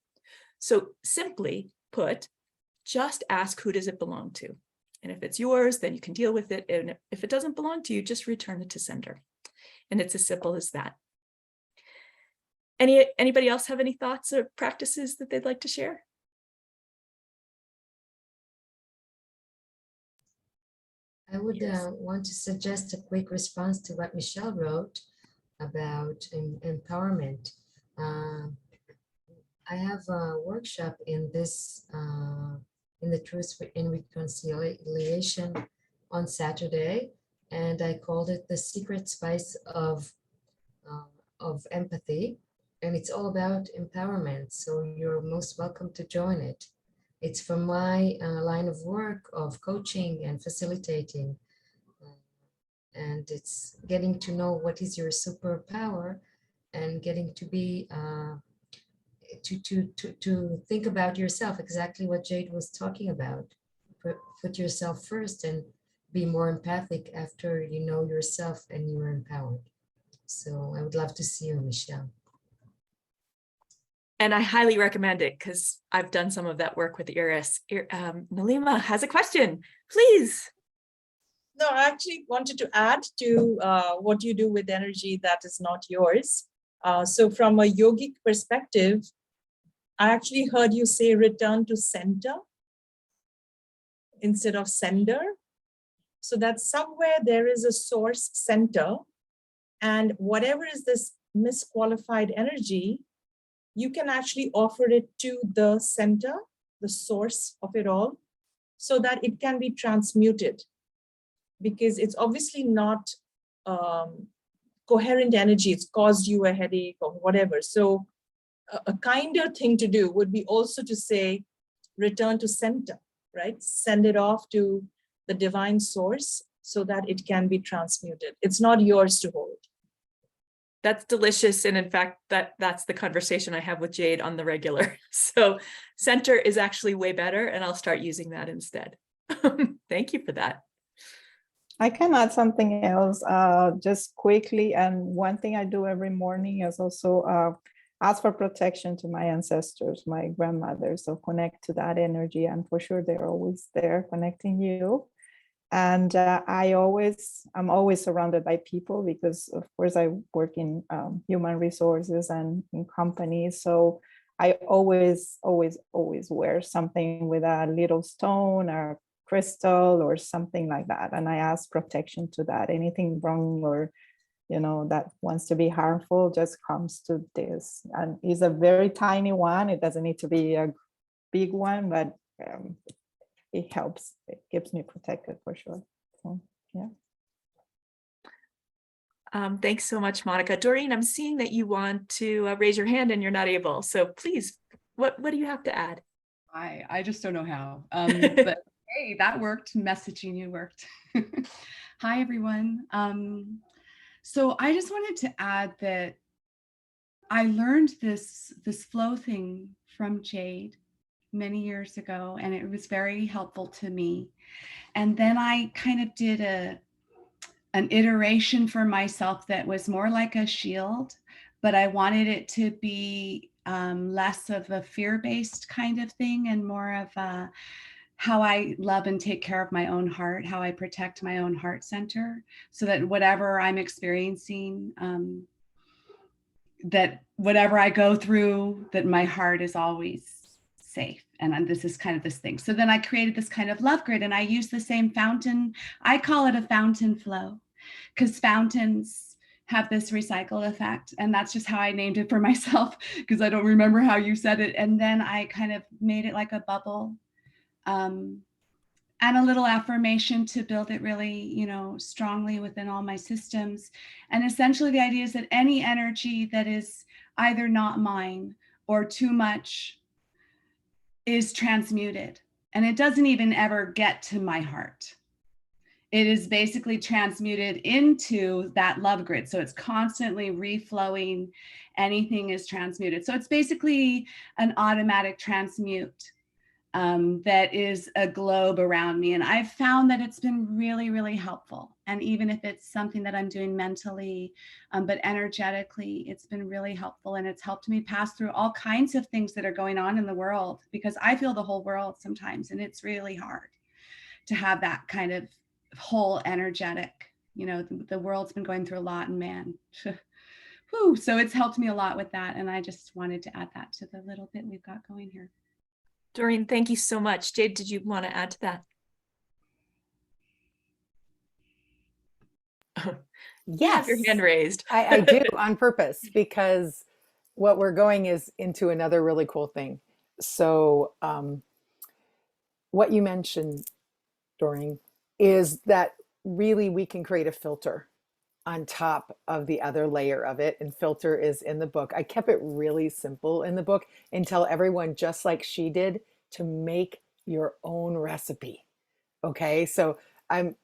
So simply put, just ask, who does it belong to? And if it's yours, then you can deal with it. And if it doesn't belong to you, just return it to sender. And it's as simple as that. Anybody else have any thoughts or practices that they'd like to share? I would Yes. want to suggest a quick response to what Michelle wrote about empowerment. I have a workshop in this, in the Truth in Reconciliation on Saturday, and I called it the secret spice of empathy, and it's all about empowerment. So you're most welcome to join it. It's from my line of work of coaching and facilitating. And it's getting to know what is your superpower and getting to be, to think about yourself, exactly what Jade was talking about. Put yourself first and be more empathic after you know yourself and you're empowered. So I would love to see you, Michelle. And I highly recommend it because I've done some of that work with Iris. Nalima has a question, please. No, I actually wanted to add to what you do with energy that is not yours. So from a yogic perspective, I actually heard you say return to center instead of sender. So that somewhere there is a source center, and whatever is this misqualified energy, you can actually offer it to the center, the source of it all, so that it can be transmuted. Because it's obviously not coherent energy. It's caused you a headache or whatever. So a kinder thing to do would be also to say, return to center, right? Send it off to the divine source so that it can be transmuted. It's not yours to hold. That's delicious. And in fact, that's the conversation I have with Jade on the regular. So center is actually way better, and I'll start using that instead. Thank you for that. I can add something else just quickly. And one thing I do every morning is also ask for protection to my ancestors, my grandmother. So connect to that energy. And for sure, they're always there connecting you. And I'm always surrounded by people because, of course, I work in human resources and in companies. So I always wear something with a little stone or crystal or something like that. And I ask protection to that. Anything wrong or, that wants to be harmful just comes to this. And it's a very tiny one. It doesn't need to be a big one, but it helps. It keeps me protected for sure. So, yeah. Thanks so much, Monica. Doreen, I'm seeing that you want to raise your hand and you're not able. So please, what do you have to add? I just don't know how. But hey, that worked. Messaging you worked. Hi, everyone. So I just wanted to add that I learned this flow thing from Jade many years ago, and it was very helpful to me. And then I kind of did an iteration for myself that was more like a shield, but I wanted it to be less of a fear-based kind of thing and more of a how I love and take care of my own heart, how I protect my own heart center, so that whatever I'm experiencing, that whatever I go through, that my heart is always safe. And this is kind of this thing. So then I created this kind of love grid, and I use the same fountain. I call it a fountain flow, because fountains, have this recycled effect. And that's just how I named it for myself, because I don't remember how you said it. And then I kind of made it like a bubble. And a little affirmation to build it really, strongly within all my systems. And essentially the idea is that any energy that is either not mine or too much is transmuted. And it doesn't even ever get to my heart. It is basically transmuted into that love grid. So it's constantly reflowing. Anything is transmuted. So it's basically an automatic transmute. That is a globe around me. And I've found that it's been really, really helpful. And even if it's something that I'm doing mentally, but energetically, it's been really helpful. And it's helped me pass through all kinds of things that are going on in the world, because I feel the whole world sometimes. And it's really hard to have that kind of whole energetic, the world's been going through a lot, and man, whew, so it's helped me a lot with that. And I just wanted to add that to the little bit we've got going here. Doreen, thank you so much. Jade, did you want to add to that? You have your hand raised. I do on purpose, because what we're going is into another really cool thing. So what you mentioned, Doreen, is that really we can create a filter on top of the other layer of it. And filter is in the book. I kept it really simple in the book and tell everyone, just like she did, to make your own recipe. Okay, so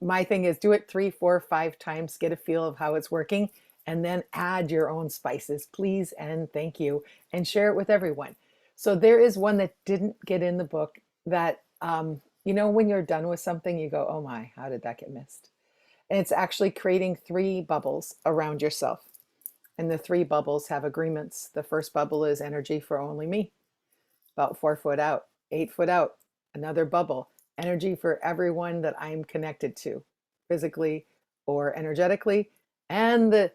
my thing is do it 3, 4, 5 times, get a feel of how it's working, and then add your own spices, please and thank you, and share it with everyone. So there is one that didn't get in the book that, when you're done with something, you go, oh my, how did that get missed? And it's actually creating 3 bubbles around yourself. And the 3 bubbles have agreements. The first bubble is energy for only me, about 4 foot out, 8 foot out, another bubble, energy for everyone that I'm connected to, physically or energetically. And the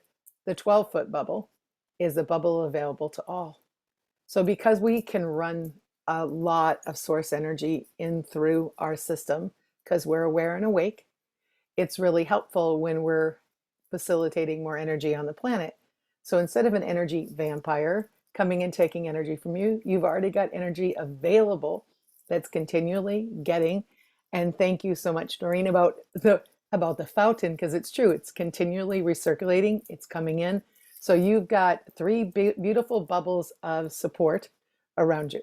12-foot bubble is a bubble available to all. So because we can run a lot of source energy in through our system, because we're aware and awake, it's really helpful when we're facilitating more energy on the planet. So instead of an energy vampire coming and taking energy from you, you've already got energy available that's continually getting. And thank you so much, Doreen, about the fountain, because it's true. It's continually recirculating. It's coming in. So you've got 3 beautiful bubbles of support around you.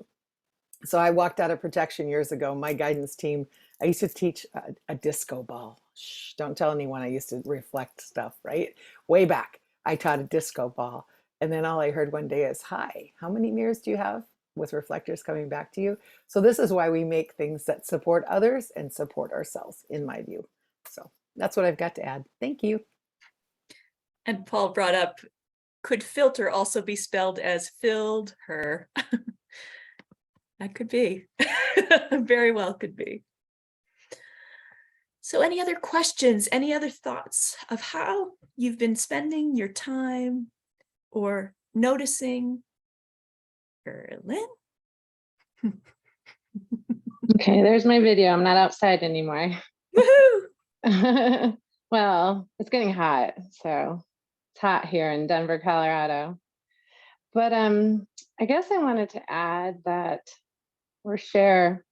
So I walked out of protection years ago. My guidance team, I used to teach a disco ball. Shh, don't tell anyone I used to reflect stuff, right? Way back, I taught a disco ball. And then all I heard one day is, hi, how many mirrors do you have with reflectors coming back to you? So this is why we make things that support others and support ourselves, in my view. So that's what I've got to add. Thank you. And Paul brought up, could filter also be spelled as filled her? That could be. Very well could be. So any other questions, any other thoughts of how you've been spending your time or noticing? Berlin? Okay, there's my video. I'm not outside anymore. Woohoo! Well, it's getting hot, so it's hot here in Denver, Colorado. But I guess I wanted to add that, or share,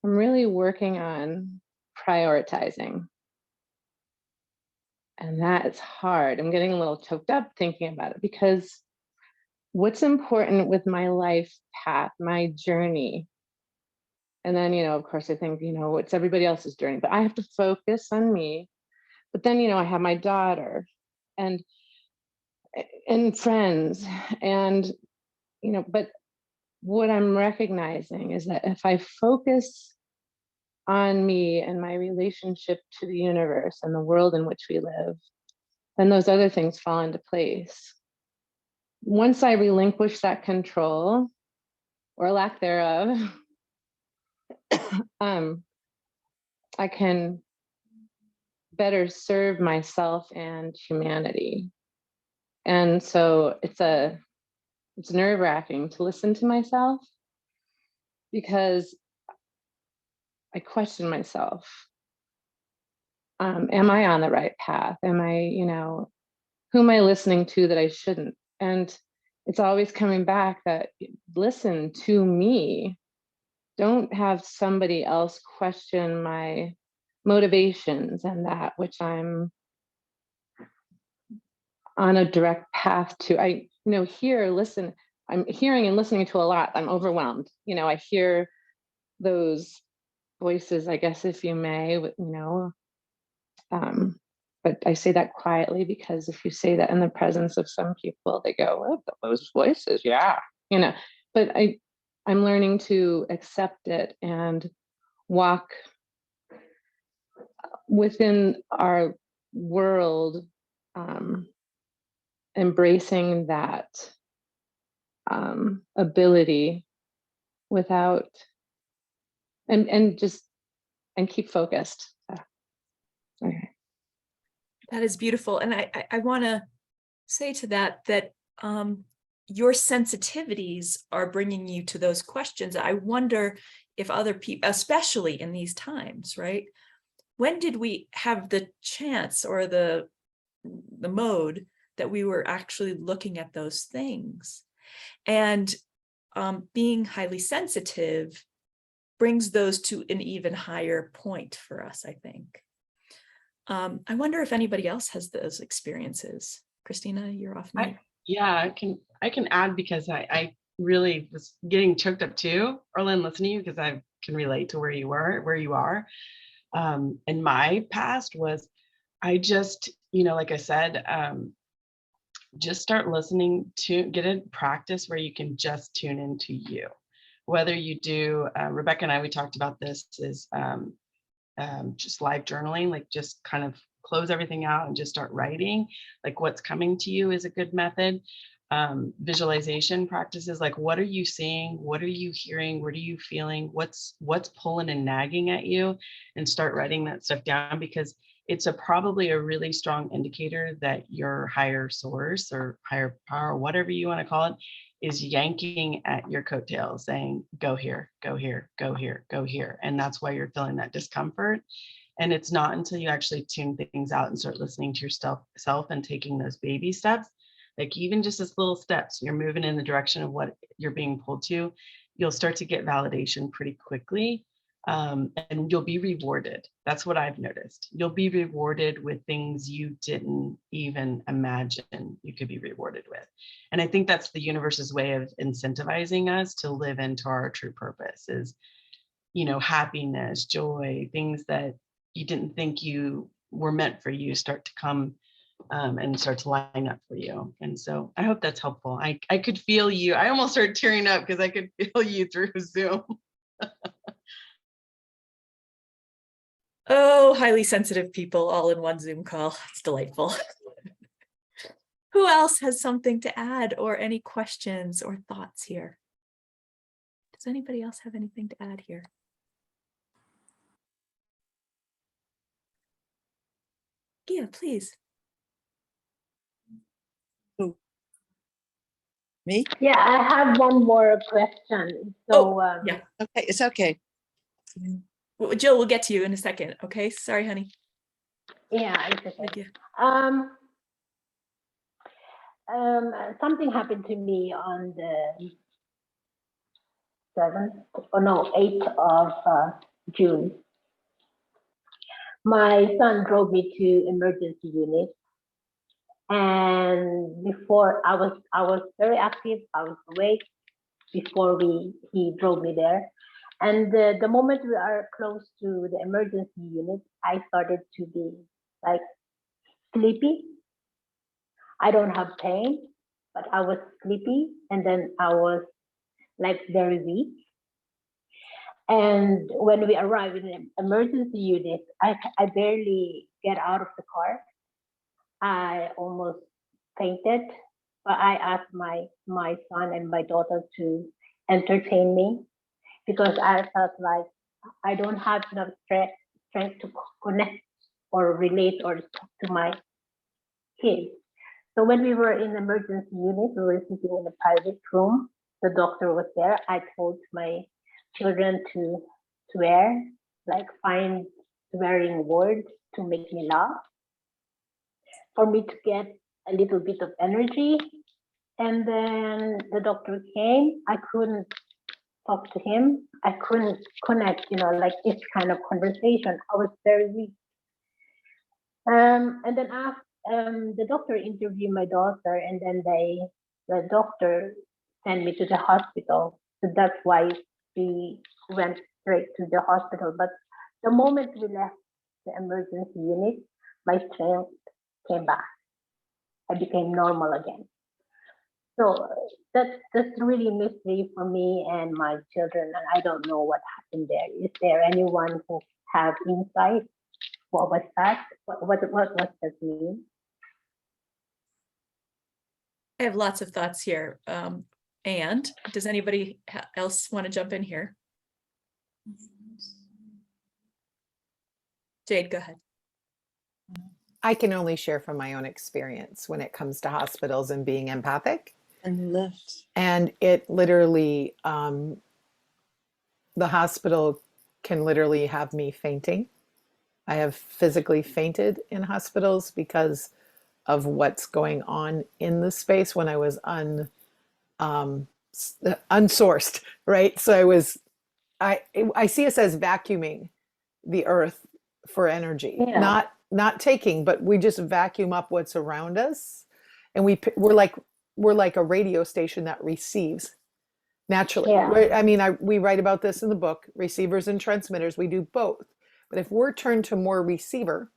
I'm really working on prioritizing. And that is hard. I'm getting a little choked up thinking about it, because what's important with my life path, my journey. And then, of course, I think, it's everybody else's journey, but I have to focus on me. But then, I have my daughter and friends and, but what I'm recognizing is that if I focus on me and my relationship to the universe and the world in which we live, then those other things fall into place. Once I relinquish that control, or lack thereof, I can better serve myself and humanity. And so it's nerve-wracking to listen to myself, because I question myself. Am I on the right path? Am I, who am I listening to that I shouldn't? And it's always coming back that listen to me. Don't have somebody else question my motivations and that which I'm on a direct path to. I, listen, I'm hearing and listening to a lot. I'm overwhelmed. I hear those voices, I guess, if you may, but I say that quietly, because if you say that in the presence of some people, they go, "What, those voices?" Yeah, but I'm learning to accept it and walk within our world, embracing that ability without, and keep focused. Okay. That is beautiful. And I want to say to that your sensitivities are bringing you to those questions. I wonder if other people, especially in these times, right? When did we have the chance or the mode that we were actually looking at those things? And being highly sensitive brings those to an even higher point for us, I think. I wonder if anybody else has those experiences. Christina, you're off mute. I can add, because I really was getting choked up too, Orlin, listening to you, because I can relate to where you are. And my past was, I just, like I said, just start listening to, get a practice where you can just tune into you. Whether you do, Rebecca and I, we talked about this, is just live journaling, like just kind of close everything out and just start writing, like what's coming to you is a good method. Visualization practices, like what are you seeing, what are you hearing, what are you feeling, what's pulling and nagging at you, and start writing that stuff down, because it's probably a really strong indicator that your higher source or higher power, whatever you want to call it, is yanking at your coattails, saying, go here, go here, go here, go here. And that's why you're feeling that discomfort. And it's not until you actually tune things out and start listening to yourself and taking those baby steps, like even just as little steps, you're moving in the direction of what you're being pulled to, you'll start to get validation pretty quickly. And you'll be rewarded. That's what I've noticed. You'll be rewarded with things you didn't even imagine you could be rewarded with. And I think that's the universe's way of incentivizing us to live into our true purpose, is, happiness, joy, things that you didn't think you were meant for you start to come and start to line up for you. And so I hope that's helpful. I could feel you. I almost started tearing up because I could feel you through Zoom. Oh, highly sensitive people all in one Zoom call. It's delightful. Who else has something to add, or any questions or thoughts here? Does anybody else have anything to add here? Yeah, please. Me? Yeah, I have one more question. So, yeah. Okay, it's okay. Well, Jill, we'll get to you in a second. Okay, sorry, honey. yeah, it's okay. Thank you. Something happened to me on the 8th of June. My son drove me to emergency unit, and before I was very active. I was awake before he drove me there. And the moment we are close to the emergency unit, I started to be like sleepy. I don't have pain, but I was sleepy, and then I was like very weak. And when we arrived in the emergency unit, I barely get out of the car. I almost fainted, but I asked my son and my daughter to entertain me, because I felt like I don't have enough strength to connect or relate or talk to my kids. So when we were in the emergency unit, we were sitting in a private room. The doctor was there. I told my children to swear, like find swearing words to make me laugh, for me to get a little bit of energy. And then the doctor came. I couldn't talk to him. I couldn't connect, like this kind of conversation. I was very weak. And then after the doctor interviewed my daughter, and then the doctor sent me to the hospital. So that's why we went straight to the hospital. But the moment we left the emergency unit, my strength came back. I became normal again. So that's really a mystery for me and my children, and I don't know what happened there. Is there anyone who have insight? What was that? What does that mean? I have lots of thoughts here. And does anybody else want to jump in here? Jade, go ahead. I can only share from my own experience when it comes to hospitals and being empathic. And left. And it literally, the hospital can literally have me fainting. I have physically fainted in hospitals because of what's going on in the space when I was unsourced, right? So I see us as vacuuming the earth for energy, Yeah. not taking, but we just vacuum up what's around us, and we're like a radio station that receives naturally. Yeah. We write about this in the book, receivers and transmitters. We do both, but if we're turned to more receiver,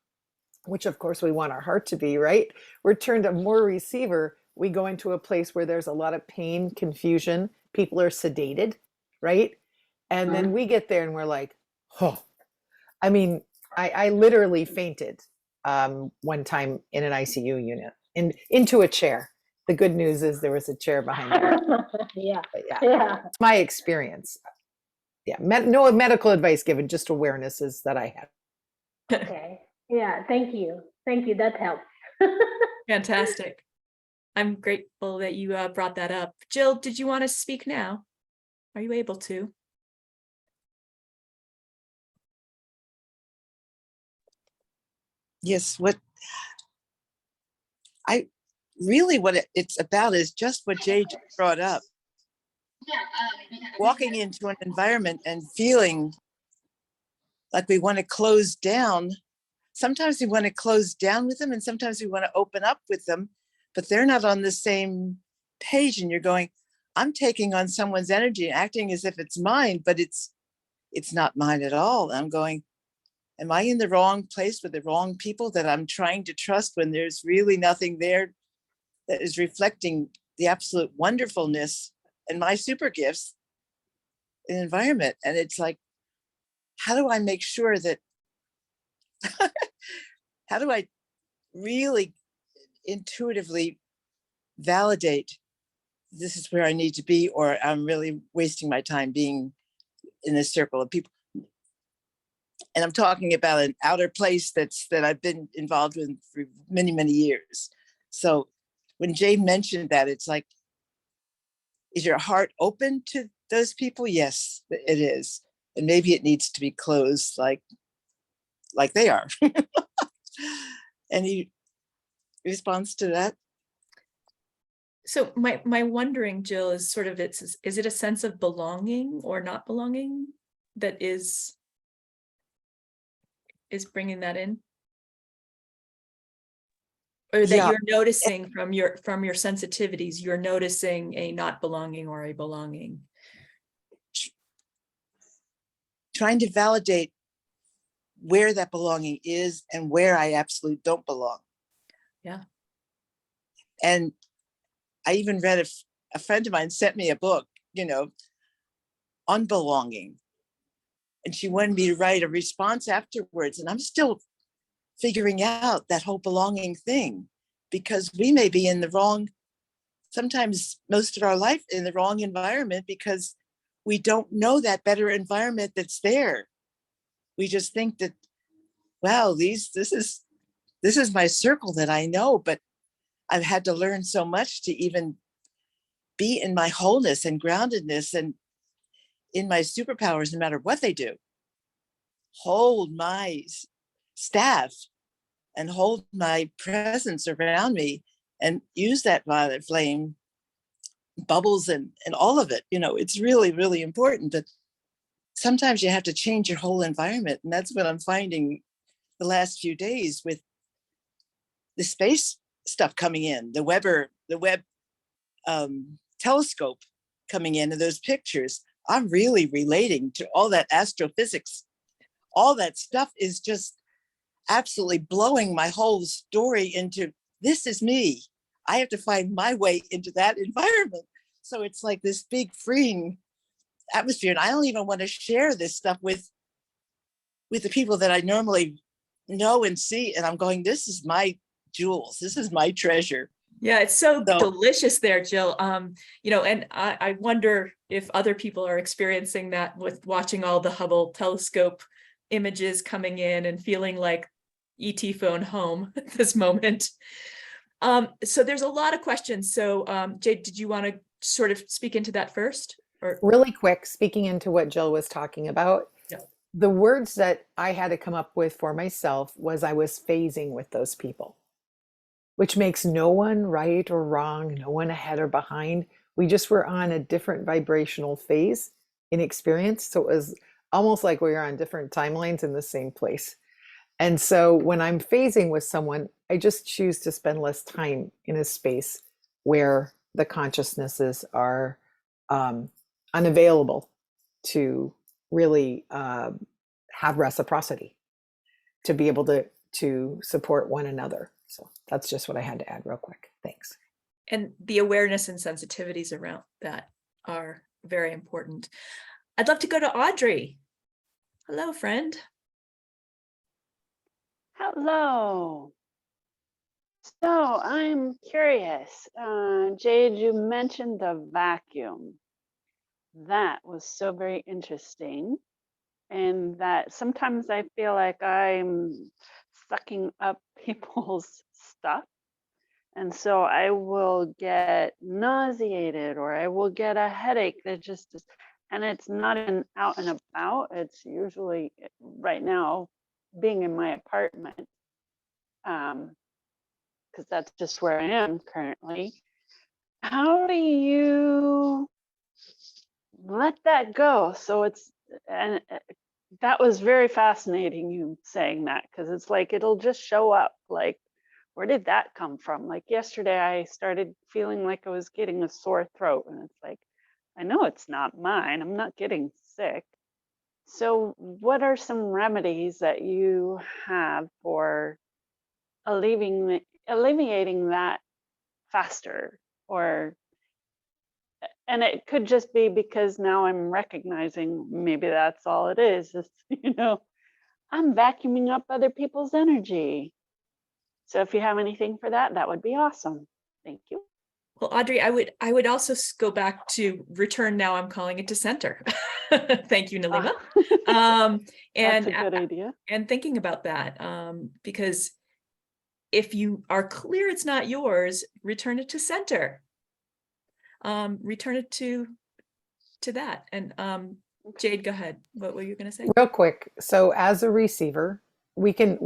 which of course we want our heart to be, right? We're turned to more receiver. We go into a place where there's a lot of pain, confusion. People are sedated, right? And then we get there and we're like, oh, I literally fainted one time in an ICU unit and into a chair. The good news is there was a chair behind me. Yeah. Yeah. It's my experience. Yeah. No medical advice given, just awarenesses that I had. Okay. Yeah. Thank you. Thank you. That helps. Fantastic. I'm grateful that you brought that up. Jill, did you want to speak now? Are you able to? Yes, what it's about is just what Jade brought up. Walking into an environment and feeling like we want to close down. Sometimes we want to close down with them, and sometimes we want to open up with them, but they're not on the same page. And you're going, I'm taking on someone's energy, acting as if it's mine, but it's not mine at all. I'm going, am I in the wrong place with the wrong people that I'm trying to trust when there's really nothing there that is reflecting the absolute wonderfulness and my super gifts in environment? And it's like, how do I make sure that, how do I really intuitively validate this is where I need to be, or I'm really wasting my time being in this circle of people? And I'm talking about an outer place that I've been involved with for many, many years. So when Jay mentioned that, it's like, is your heart open to those people? Yes, it is. And maybe it needs to be closed like they are. Any response to that? So my wondering, Jill, is sort of, is it a sense of belonging or not belonging that is bringing that in? Or that you're noticing from your sensitivities, you're noticing a not belonging or a belonging? Trying to validate where that belonging is and where I absolutely don't belong. Yeah. And I even read a friend of mine sent me a book, on belonging. And she wanted me to write a response afterwards. And I'm still figuring out that whole belonging thing, because we may be in the wrong, sometimes most of our life in the wrong environment, because we don't know that better environment that's there. We just think that, wow, this is my circle that I know, but I've had to learn so much to even be in my wholeness and groundedness and in my superpowers, no matter what they do. Hold my staff and hold my presence around me and use that violet flame, bubbles and all of it. It's really, really important. But sometimes you have to change your whole environment. And that's what I'm finding the last few days with the space stuff coming in, the Webb telescope coming in, and those pictures. I'm really relating to all that astrophysics. All that stuff is just absolutely blowing my whole story into, this is me. I have to find my way into that environment. So it's like this big freeing atmosphere. And I don't even want to share this stuff with the people that I normally know and see. And I'm going, this is my jewels. This is my treasure. Yeah, it's so delicious there, Jill. And I wonder if other people are experiencing that with watching all the Hubble telescope images coming in and feeling like ET phone home at this moment. So there's a lot of questions. So Jade, did you want to sort of speak into that first? Or really quick, speaking into what Jill was talking about, yeah. The words that I had to come up with for myself was I was phasing with those people, which makes no one right or wrong, no one ahead or behind. We just were on a different vibrational phase in experience. So it was almost like we were on different timelines in the same place. And so when I'm phasing with someone, I just choose to spend less time in a space where the consciousnesses are unavailable to really have reciprocity, to be able to support one another. So that's just what I had to add real quick. Thanks. And the awareness and sensitivities around that are very important. I'd love to go to Audrey. Hello, friend. Hello. So I'm curious. Jade, you mentioned the vacuum. That was so very interesting. And that sometimes I feel like I'm sucking up people's stuff. And so I will get nauseated or I will get a headache that just is, and it's not even out and about. It's usually right now being in my apartment, because that's just where I am currently. How do you let that go? So it's, and that was very fascinating, you saying that, because it's like it'll just show up. Like, where did that come from? Like yesterday, I started feeling like I was getting a sore throat, and it's like, I know it's not mine. I'm not getting sick. So what are some remedies that you have for alleviating that faster? Or, and it could just be because now I'm recognizing maybe that's all it is, I'm vacuuming up other people's energy. So if you have anything for that, that would be awesome. Thank you. Well, Audrey, I would also go back to return. Now I'm calling it to center. Thank you, Nalima. That's a good idea. And thinking about that, because if you are clear it's not yours, return it to center. Return it to that. And Jade, go ahead. What were you going to say? Real quick. So as a receiver, we can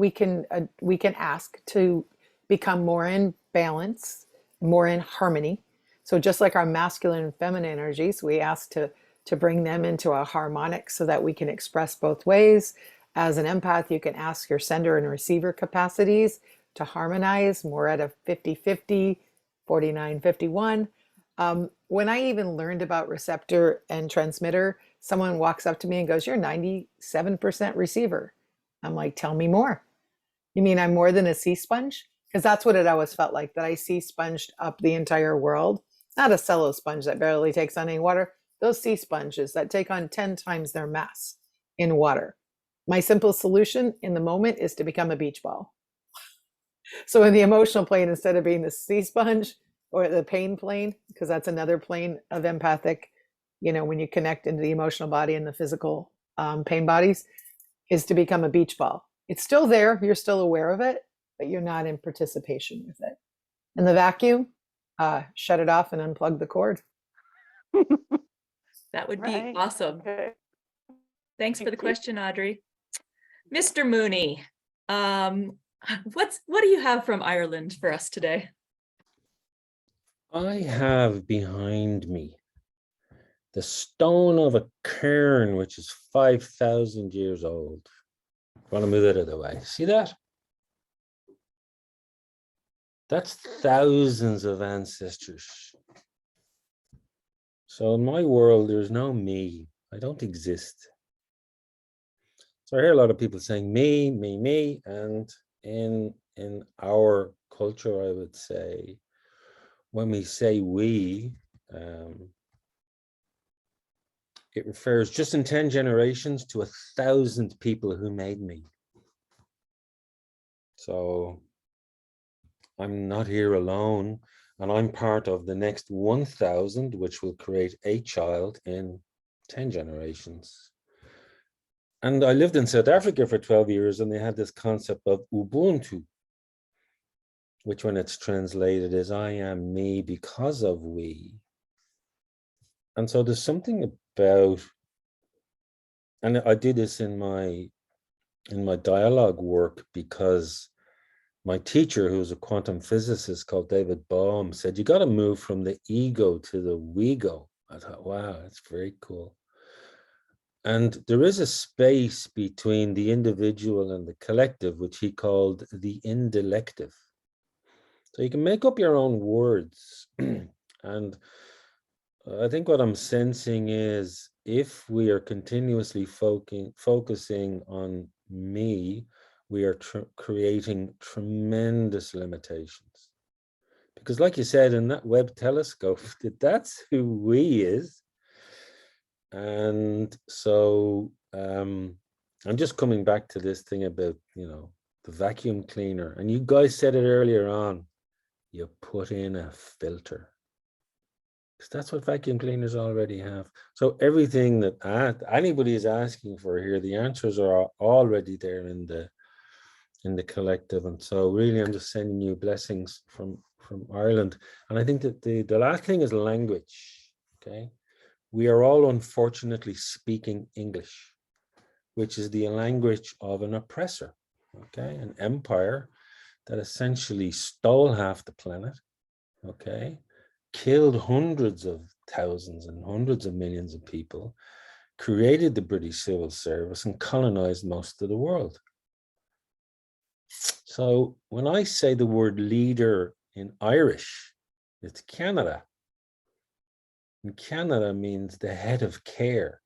ask to become more in balance, more in harmony. So just like our masculine and feminine energies, we ask to bring them into a harmonic so that we can express both ways. As an empath, you can ask your sender and receiver capacities to harmonize more at a 50-50, 49-51. When I even learned about receptor and transmitter, someone walks up to me and goes, "You're 97% receiver." I'm like, "Tell me more." "You mean I'm more than a sea sponge?" Because that's what it always felt like, that I sea sponged up the entire world. Not a cello sponge that barely takes on any water. Those sea sponges that take on 10 times their mass in water. My simple solution in the moment is to become a beach ball. So in the emotional plane, instead of being the sea sponge or the pain plane, because that's another plane of empathic, when you connect into the emotional body and the physical pain bodies, is to become a beach ball. It's still there. You're still aware of it, but you're not in participation with it. And the vacuum, shut it off and unplug the cord. That would be awesome. Okay. Thanks for the question, Audrey. Mr. Mooney, what do you have from Ireland for us today? I have behind me the stone of a cairn, which is 5,000 years old. I want to move it out of the way. See that? That's thousands of ancestors. So in my world, there's no me. I don't exist. So I hear a lot of people saying me, me, me. And in our culture, I would say, when we say we, it refers just in 10 generations to 1,000 people who made me. So I'm not here alone, and I'm part of the next 1,000, which will create a child in 10 generations. And I lived in South Africa for 12 years, and they had this concept of Ubuntu, which when it's translated is I am me because of we. And so there's something about, and I do this in my dialogue work because my teacher, who was a quantum physicist called David Bohm, said, you got to move from the ego to the we-go. I thought, wow, that's very cool. And there is a space between the individual and the collective, which he called the indelective. So you can make up your own words. And I think what I'm sensing is if we are continuously focusing on me, we are creating tremendous limitations. Because like you said, in that Webb telescope, that's who we is. And so I'm just coming back to this thing about, the vacuum cleaner. And you guys said it earlier on, you put in a filter. Because that's what vacuum cleaners already have. So everything that anybody is asking for here, the answers are already there in the collective. And so really, I'm just sending you blessings from Ireland. And I think that the last thing is language, okay? We are all unfortunately speaking English, which is the language of an oppressor, okay? An empire that essentially stole half the planet, okay? Killed hundreds of thousands and hundreds of millions of people, created the British Civil Service and colonized most of the world. So when I say the word leader in Irish, it's Canada. And Canada means the head of care.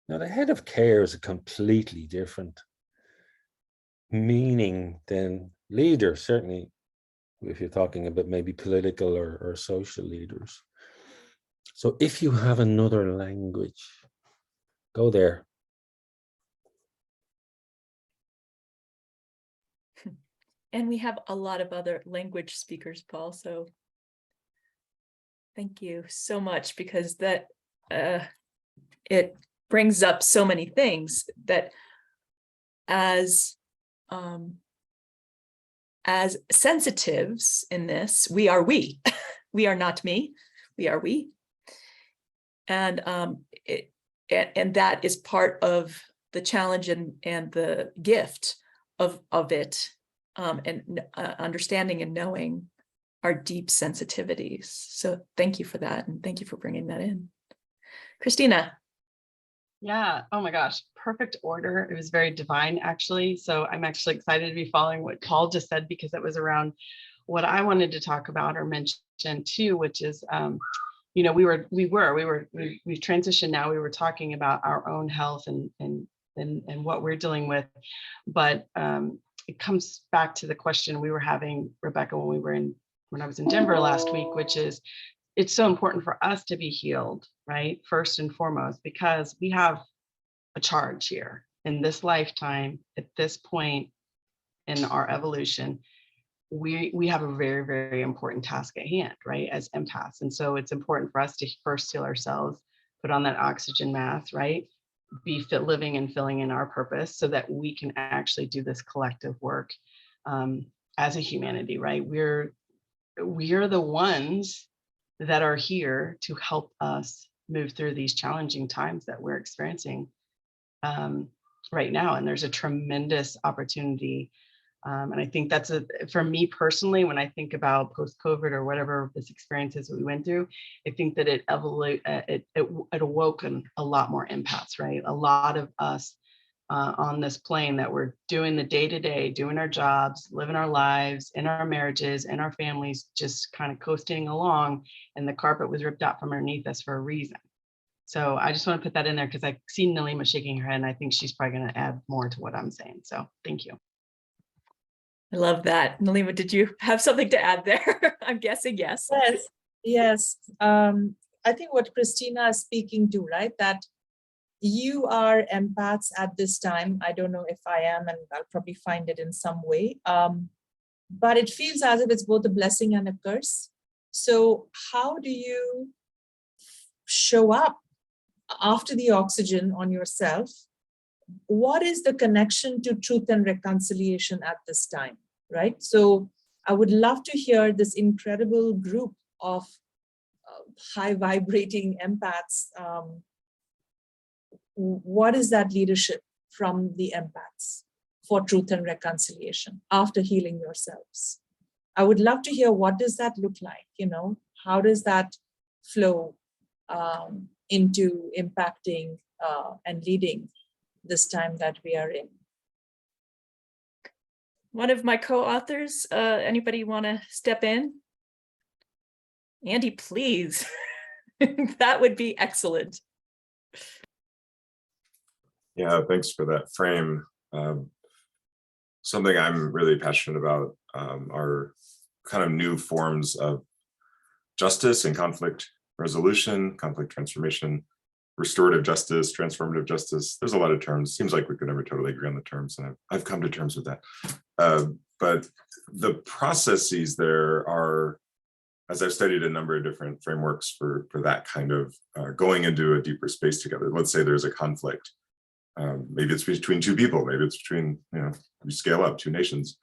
Now, the head of care is a completely different meaning than leader, certainly if you're talking about maybe political or social leaders. So if you have another language, go there. And we have a lot of other language speakers, Paul, so thank you so much, because that it brings up so many things that as sensitives in this, we are we. We are not me, we are we. And that is part of the challenge and the gift of it, and understanding and knowing our deep sensitivities. So thank you for that, and thank you for bringing that in. Christina. Yeah, oh my gosh, perfect order. It was very divine, actually. So I'm actually excited to be following what Paul just said, because it was around what I wanted to talk about or mention too, which is, we've transitioned now. We were talking about our own health and what we're dealing with, but it comes back to the question we were having, Rebecca, when I was in Denver last week, which is, it's so important for us to be healed, right? First and foremost, because we have a charge here in this lifetime, at this point in our evolution, we have a very, very important task at hand, right? As empaths. And so it's important for us to first heal ourselves, put on that oxygen mask, right? Be fit, living and filling in our purpose so that we can actually do this collective work as a humanity, right? We're the ones that are here to help us move through these challenging times that we're experiencing right now. And there's a tremendous opportunity And I think that's for me personally, when I think about post-COVID or whatever this experience is that we went through, I think that it awoken a lot more empaths, right? A lot of us on this plane that we're doing the day-to-day, doing our jobs, living our lives, in our marriages, in our families, just kind of coasting along, and the carpet was ripped out from underneath us for a reason. So I just want to put that in there because I see Nalima shaking her head, and I think she's probably going to add more to what I'm saying. So thank you. I love that. Nalima, did you have something to add there? I'm guessing yes. Yes, yes. I think what Christina is speaking to, right? That you are empaths at this time. I don't know if I am, and I'll probably find it in some way. But it feels as if it's both a blessing and a curse. So how do you show up after the oxygen on yourself? What is the connection to truth and reconciliation at this time, right? So I would love to hear this incredible group of high vibrating empaths. What is that leadership from the empaths for truth and reconciliation after healing yourselves? I would love to hear, what does that look like? You know, how does that flow into impacting and leading this time that we are in? One of my co-authors, anybody want to step in? Andy, please. That would be excellent. Yeah, thanks for that frame. Something I'm really passionate about are kind of new forms of justice and conflict resolution, conflict transformation, restorative justice, transformative justice. There's a lot of terms. Seems like we could never totally agree on the terms, and I've come to terms with that. But the processes there are, as I've studied a number of different frameworks for that kind of going into a deeper space together. Let's say there's a conflict. Maybe it's between two people, maybe it's between, you scale up, two nations.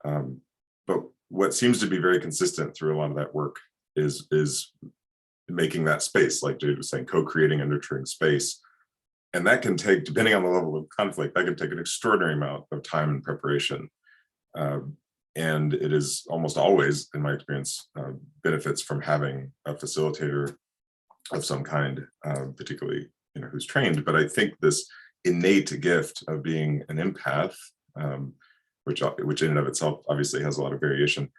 But what seems to be very consistent through a lot of that work is making that space, like Jade was saying, co-creating and nurturing space. And that can take, depending on the level of conflict, that can take an extraordinary amount of time and preparation. And it is almost always, in my experience, benefits from having a facilitator of some kind, particularly, who's trained. But I think this innate gift of being an empath, which in and of itself obviously has a lot of variation,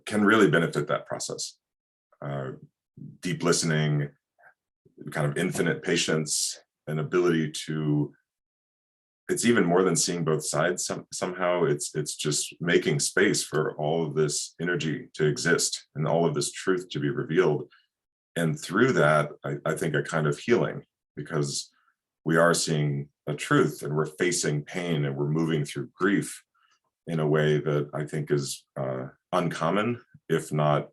can really benefit that process. Deep listening, kind of infinite patience, an ability to, it's even more than seeing both sides. Somehow it's just making space for all of this energy to exist and all of this truth to be revealed. And through that, I think a kind of healing, because we are seeing a truth and we're facing pain and we're moving through grief in a way that I think is uncommon, if not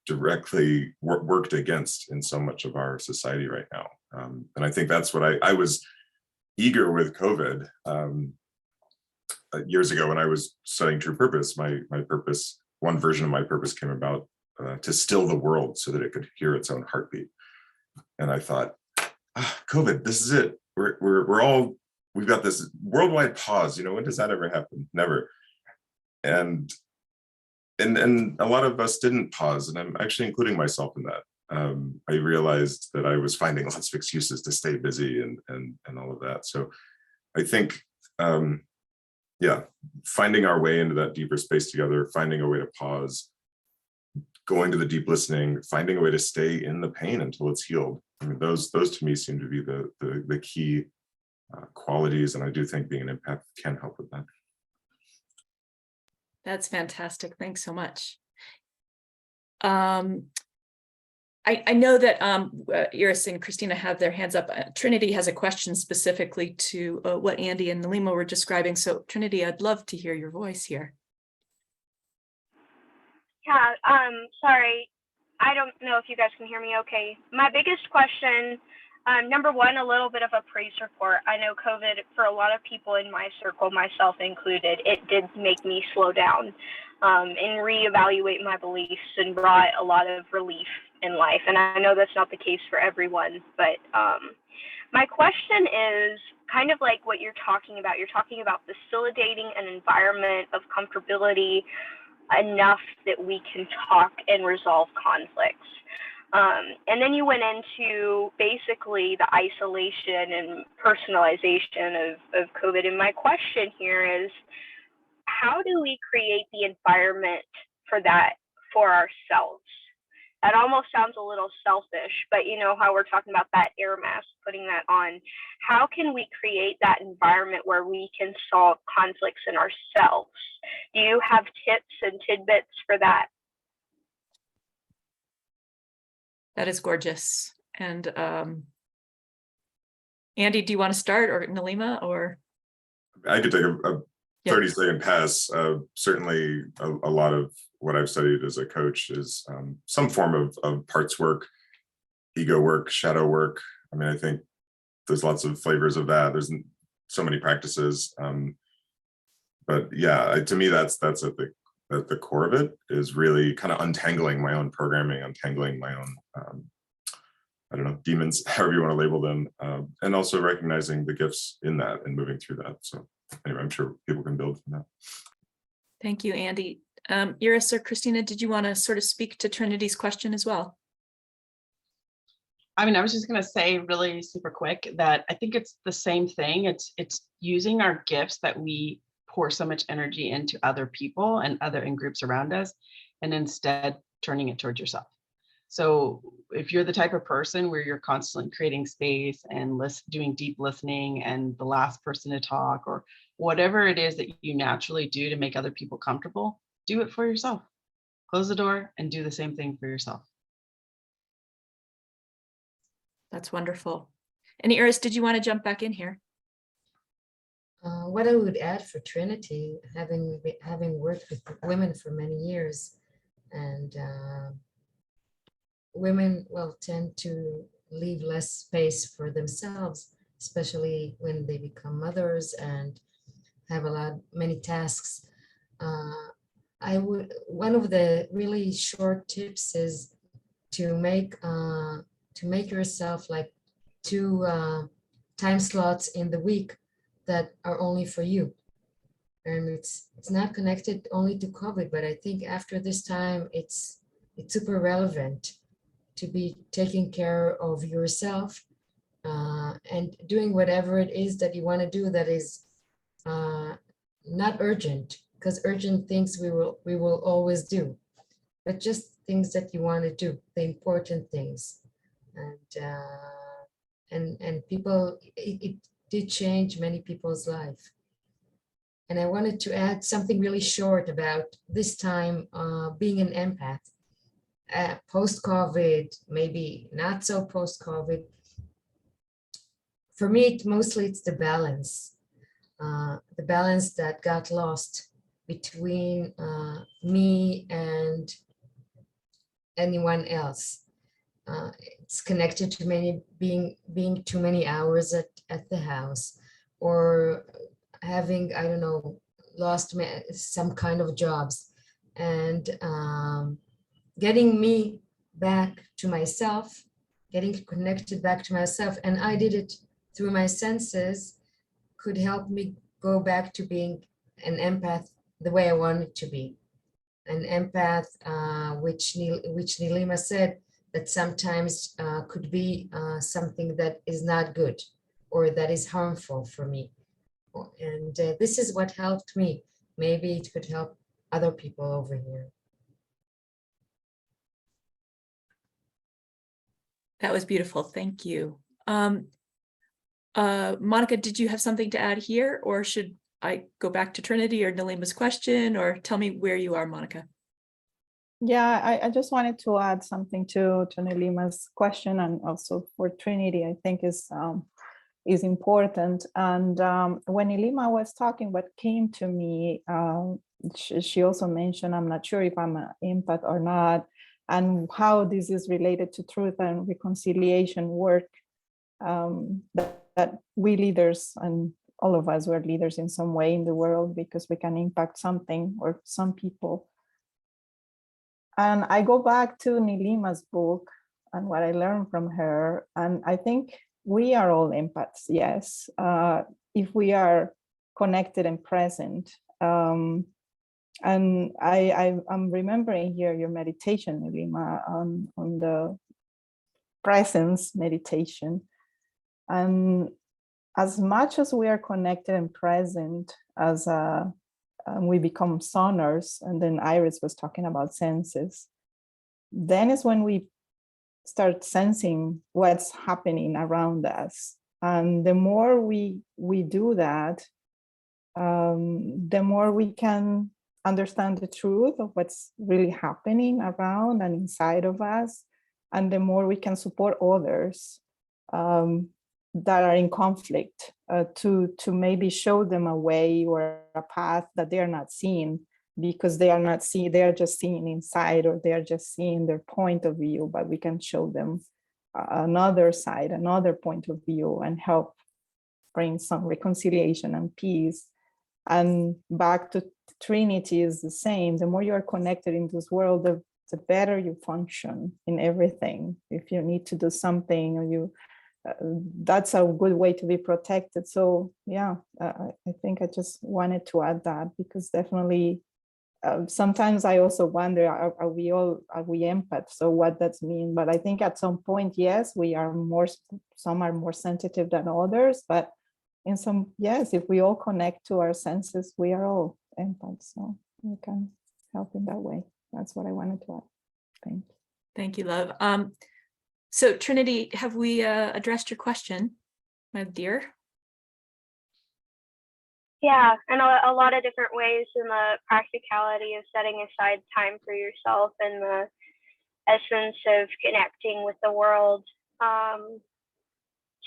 directly worked against in so much of our society right now. And I think that's what I was eager with COVID years ago when I was studying true purpose. My purpose, one version of my purpose came about to still the world so that it could hear its own heartbeat. And I thought, COVID, this is it. We've got this worldwide pause. When does that ever happen? Never. And a lot of us didn't pause, and I'm actually including myself in that. I realized that I was finding lots of excuses to stay busy and all of that. So I think, finding our way into that deeper space together, finding a way to pause, going to the deep listening, finding a way to stay in the pain until it's healed. I mean, those to me seem to be the key qualities, and I do think being an empath can help with that. That's fantastic. Thanks so much. I know that Iris and Christina have their hands up. Trinity has a question specifically to what Andy and Nalima were describing. So Trinity, I'd love to hear your voice here. Yeah, sorry. I don't know if you guys can hear me okay. My biggest question, number one, a little bit of a praise report. I know COVID, for a lot of people in my circle, myself included, it did make me slow down and reevaluate my beliefs and brought a lot of relief in life. And I know that's not the case for everyone, but my question is kind of like what you're talking about. You're talking about facilitating an environment of comfortability enough that we can talk and resolve conflicts. And then you went into basically the isolation and personalization of COVID. And my question here is, how do we create the environment for that for ourselves? That almost sounds a little selfish, but you know how we're talking about that air mask, putting that on. How can we create that environment where we can solve conflicts in ourselves? Do you have tips and tidbits for that? That is gorgeous. And Andy, do you want to start, or Nalima, or? I could take a Yeah. 30-second pass. Certainly a lot of what I've studied as a coach is some form of parts work, ego work, shadow work. I mean, I think there's lots of flavors of that. There's so many practices. But yeah, to me, that's at the core of it, is really kind of untangling my own programming, untangling my own, I don't know, demons, however you want to label them, and also recognizing the gifts in that and moving through that. So anyway, I'm sure people can build from that. Thank you, Andy. Iris or Christina, did you want to sort of speak to Trinity's question as well? I mean, I was just going to say really super quick that I think it's the same thing. It's using our gifts that we pour so much energy into other people and other in groups around us, and instead turning it towards yourself. So if you're the type of person where you're constantly creating space and doing deep listening and the last person to talk, or whatever it is that you naturally do to make other people comfortable, do it for yourself. Close the door and do the same thing for yourself. That's wonderful. And Iris, did you want to jump back in here? What I would add for Trinity, having worked with women for many years, and women tend to leave less space for themselves, especially when they become mothers and have many tasks. One of the really short tips is to make yourself like 2 time slots in the week that are only for you. And it's not connected only to COVID, but I think after this time, it's super relevant to be taking care of yourself and doing whatever it is that you want to do that is not urgent, because urgent things we will always do, but just things that you want to do, the important things. And people, it did change many people's life. And I wanted to add something really short about this time being an empath. Post-COVID, maybe not so post-COVID. For me, mostly it's the balance that got lost between me and anyone else. It's connected to being too many hours at the house, or having, I don't know, lost some kind of jobs, and getting me back to myself, getting connected back to myself. And I did it through my senses, could help me go back to being an empath the way I wanted to be. An empath, which Nilima said, that sometimes could be something that is not good or that is harmful for me. And this is what helped me. Maybe it could help other people over here. That was beautiful. Thank you. Monica, did you have something to add here, or should I go back to Trinity or Nalima's question, or tell me where you are, Monica? Yeah, I just wanted to add something to Nalima's question, and also for Trinity, I think is important. And when Nalima was talking, what came to me, she also mentioned, I'm not sure if I'm an empath or not, and how this is related to truth and reconciliation work, that we leaders, and all of us were leaders in some way in the world, because we can impact something or some people. And I go back to Nalima's book and what I learned from her. And I think we are all empaths, yes, if we are connected and present. And I'm remembering here your meditation, Lima, on the presence meditation. And as much as we are connected and present, as we become sonars, and then Iris was talking about senses, then is when we start sensing what's happening around us. And the more we do that, the more we can understand the truth of what's really happening around and inside of us, and the more we can support others that are in conflict, to maybe show them a way or a path that they are not seeing, because they are just seeing inside, or they are just seeing their point of view, but we can show them another side, another point of view, and help bring some reconciliation and peace. And back to Trinity is the same. The more you are connected in this world, the better you function in everything. If you need to do something, or that's a good way to be protected. So yeah, I think I just wanted to add that, because definitely sometimes I also wonder, are we empaths? So what does mean? But I think at some point, yes, some are more sensitive than others, but in some, yes, if we all connect to our senses, we are all empaths. So we can help in that way. That's what I wanted to add. Thank you. Thank you, love. So Trinity, have we addressed your question, my dear? Yeah, and a lot of different ways, in the practicality of setting aside time for yourself, and the essence of connecting with the world.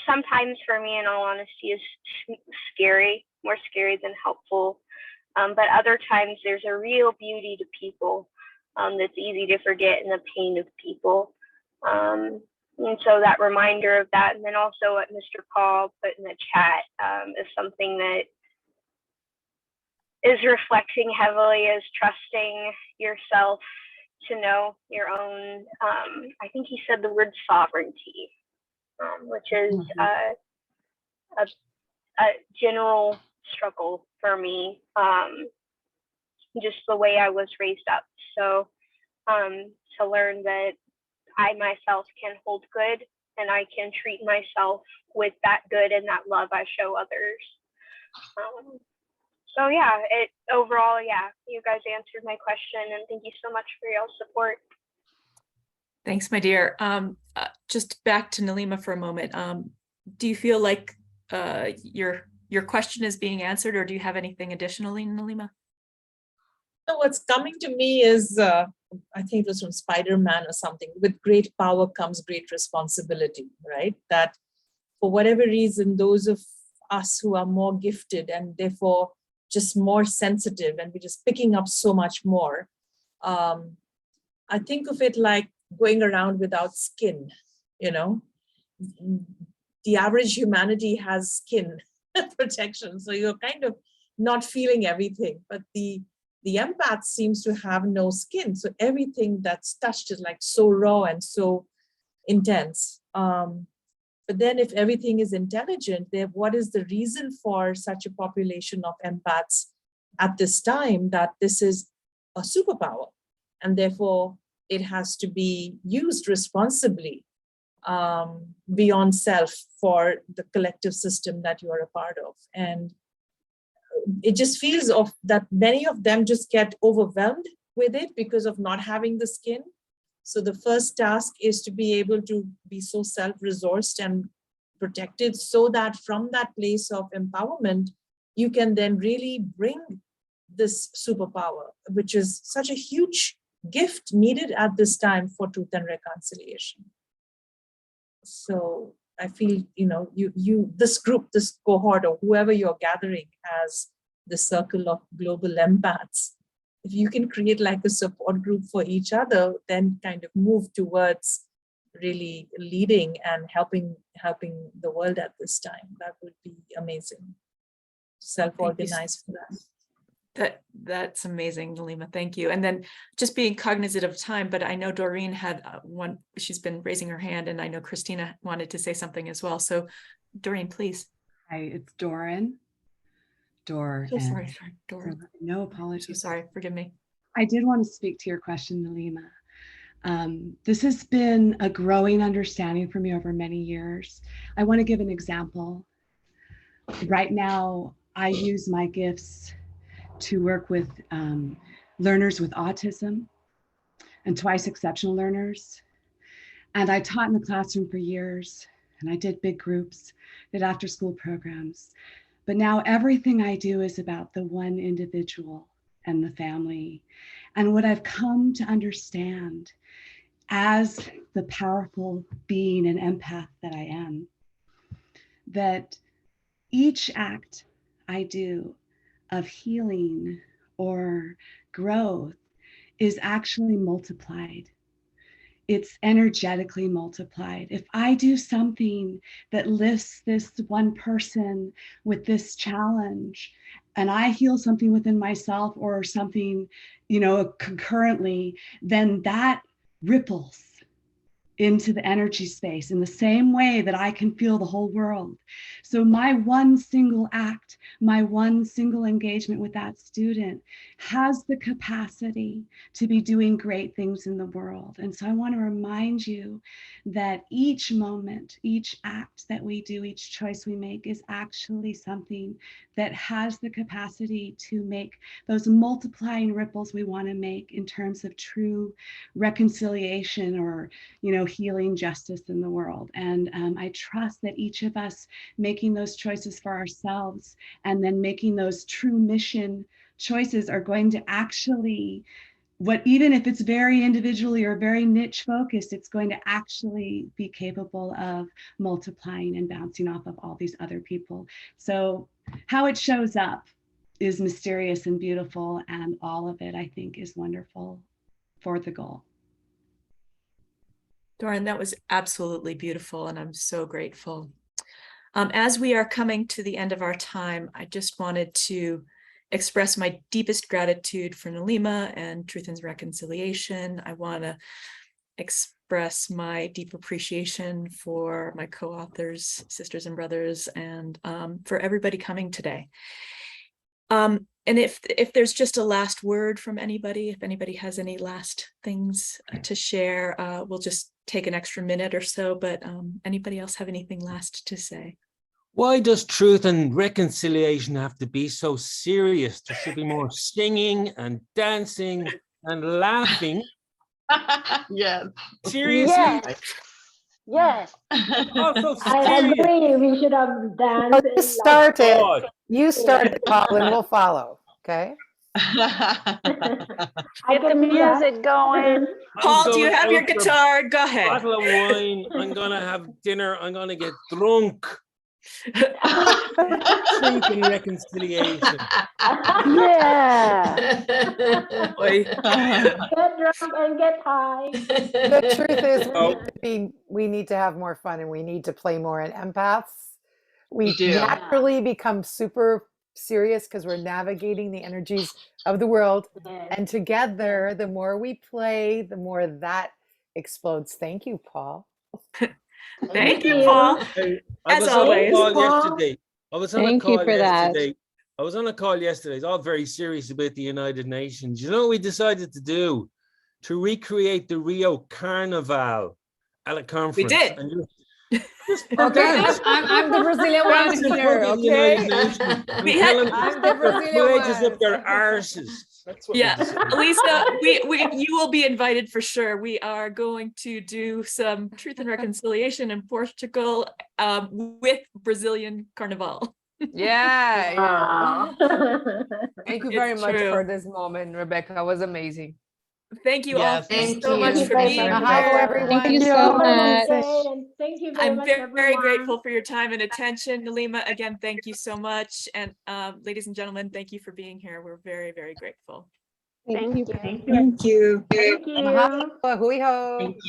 Sometimes for me, in all honesty, is scary, more scary than helpful. But other times there's a real beauty to people that's easy to forget in the pain of people. And so that reminder of that, and then also what Mr. Paul put in the chat, is something that is reflecting heavily, is trusting yourself to know your own, I think he said the word sovereignty, which is a general struggle for me, just the way I was raised up. So to learn that I myself can hold good, and I can treat myself with that good and that love I show others. So yeah, overall, yeah, you guys answered my question, and thank you so much for your support. Thanks, my dear. Just back to Nalima for a moment. Do you feel like your question is being answered, or do you have anything additionally, Nalima? So what's coming to me is, I think it was from Spider-Man or something, with great power comes great responsibility, right? That for whatever reason, those of us who are more gifted and therefore just more sensitive, and we're just picking up so much more. I think of it like going around without skin, you know? The average humanity has skin protection, so you're kind of not feeling everything, but the empath seems to have no skin, so everything that's touched is like so raw and so intense. But then if everything is intelligent, then what is the reason for such a population of empaths at this time, that this is a superpower, and therefore it has to be used responsibly beyond self for the collective system that you are a part of. And it just feels that many of them just get overwhelmed with it because of not having the skin. So the first task is to be able to be so self-resourced and protected, so that from that place of empowerment, you can then really bring this superpower, which is such a huge gift needed at this time for truth and reconciliation. So I feel, this group, this cohort, or whoever you're gathering as the circle of global empaths, if you can create like a support group for each other, then kind of move towards really leading and helping the world at this time, that would be amazing. Self-organize for that. That's amazing, Nalima. Thank you. And then just being cognizant of time, but I know Doreen had one, she's been raising her hand, and I know Christina wanted to say something as well. So Doreen, please. Hi, it's Doran. So sorry, Doreen. No apologies. So sorry, forgive me. I did want to speak to your question, Nalima. This has been a growing understanding for me over many years. I want to give an example. Right now, I use my gifts to work with learners with autism and twice exceptional learners. And I taught in the classroom for years, and I did big groups, did after school programs. But now everything I do is about the one individual and the family. And what I've come to understand as the powerful being and empath that I am, that each act I do of healing or growth is actually multiplied. It's energetically multiplied. If I do something that lifts this one person with this challenge, and I heal something within myself or something, concurrently, then that ripples into the energy space in the same way that I can feel the whole world. So my one single act, my one single engagement with that student has the capacity to be doing great things in the world. And so I want to remind you that each moment, each act that we do, each choice we make is actually something that has the capacity to make those multiplying ripples we want to make in terms of true reconciliation or, healing justice in the world. And I trust that each of us making those choices for ourselves and then making those true mission choices are going to actually, even if it's very individually or very niche focused, it's going to actually be capable of multiplying and bouncing off of all these other people. So how it shows up is mysterious and beautiful, and all of it, I think, is wonderful for the goal. Doran, that was absolutely beautiful, and I'm so grateful. As we are coming to the end of our time, I just wanted to express my deepest gratitude for Nalima and Truth and Reconciliation. I want to express my deep appreciation for my co-authors, sisters and brothers, and for everybody coming today. And if there's just a last word from anybody, if anybody has any last things to share, we'll just take an extra minute or so, but anybody else have anything last to say? Why does Truth and Reconciliation have to be so serious? There should be more singing and dancing and laughing. Yes. Seriously? Yes. Also I agree. We should have danced. You start it. You start it, Paul, and we'll follow. Okay. Get the music going. Paul, do you have your guitar? Go ahead. Bottle of wine. I'm gonna have dinner. I'm gonna get drunk. Truth and Reconciliation. Yeah. Get drunk and get high. The truth is, we need to have more fun, and we need to play more in Empaths. We naturally become super serious because we're navigating the energies of the world. And together, the more we play, the more that explodes. Thank you, Paul. Thank you, Paul. I was always. on a call yesterday. I was on Thank a call you for that. yesterday. I was on a call yesterday. It's all very serious about the United Nations. You know what we decided to do? To recreate the Rio Carnival at a conference. We did. And Okay, I'm the Brazilian one here, okay? I'm the Brazilian just one. up their arses. That's what Elisa, you will be invited for sure. We are going to do some Truth and Reconciliation in Portugal with Brazilian Carnival. Yeah. Thank you very It's much true. for this moment, Rebecca. It was amazing. Thank you all thank so you. much for being here. Hello, everyone. Thank you so much. Thank you very I'm much, very everyone. grateful for your time and attention. Nalima, again, thank you so much. And ladies and gentlemen, thank you for being here. We're very, very grateful. Thank you. Thank you. Thank you. Mahalo, hui ho. Thank you.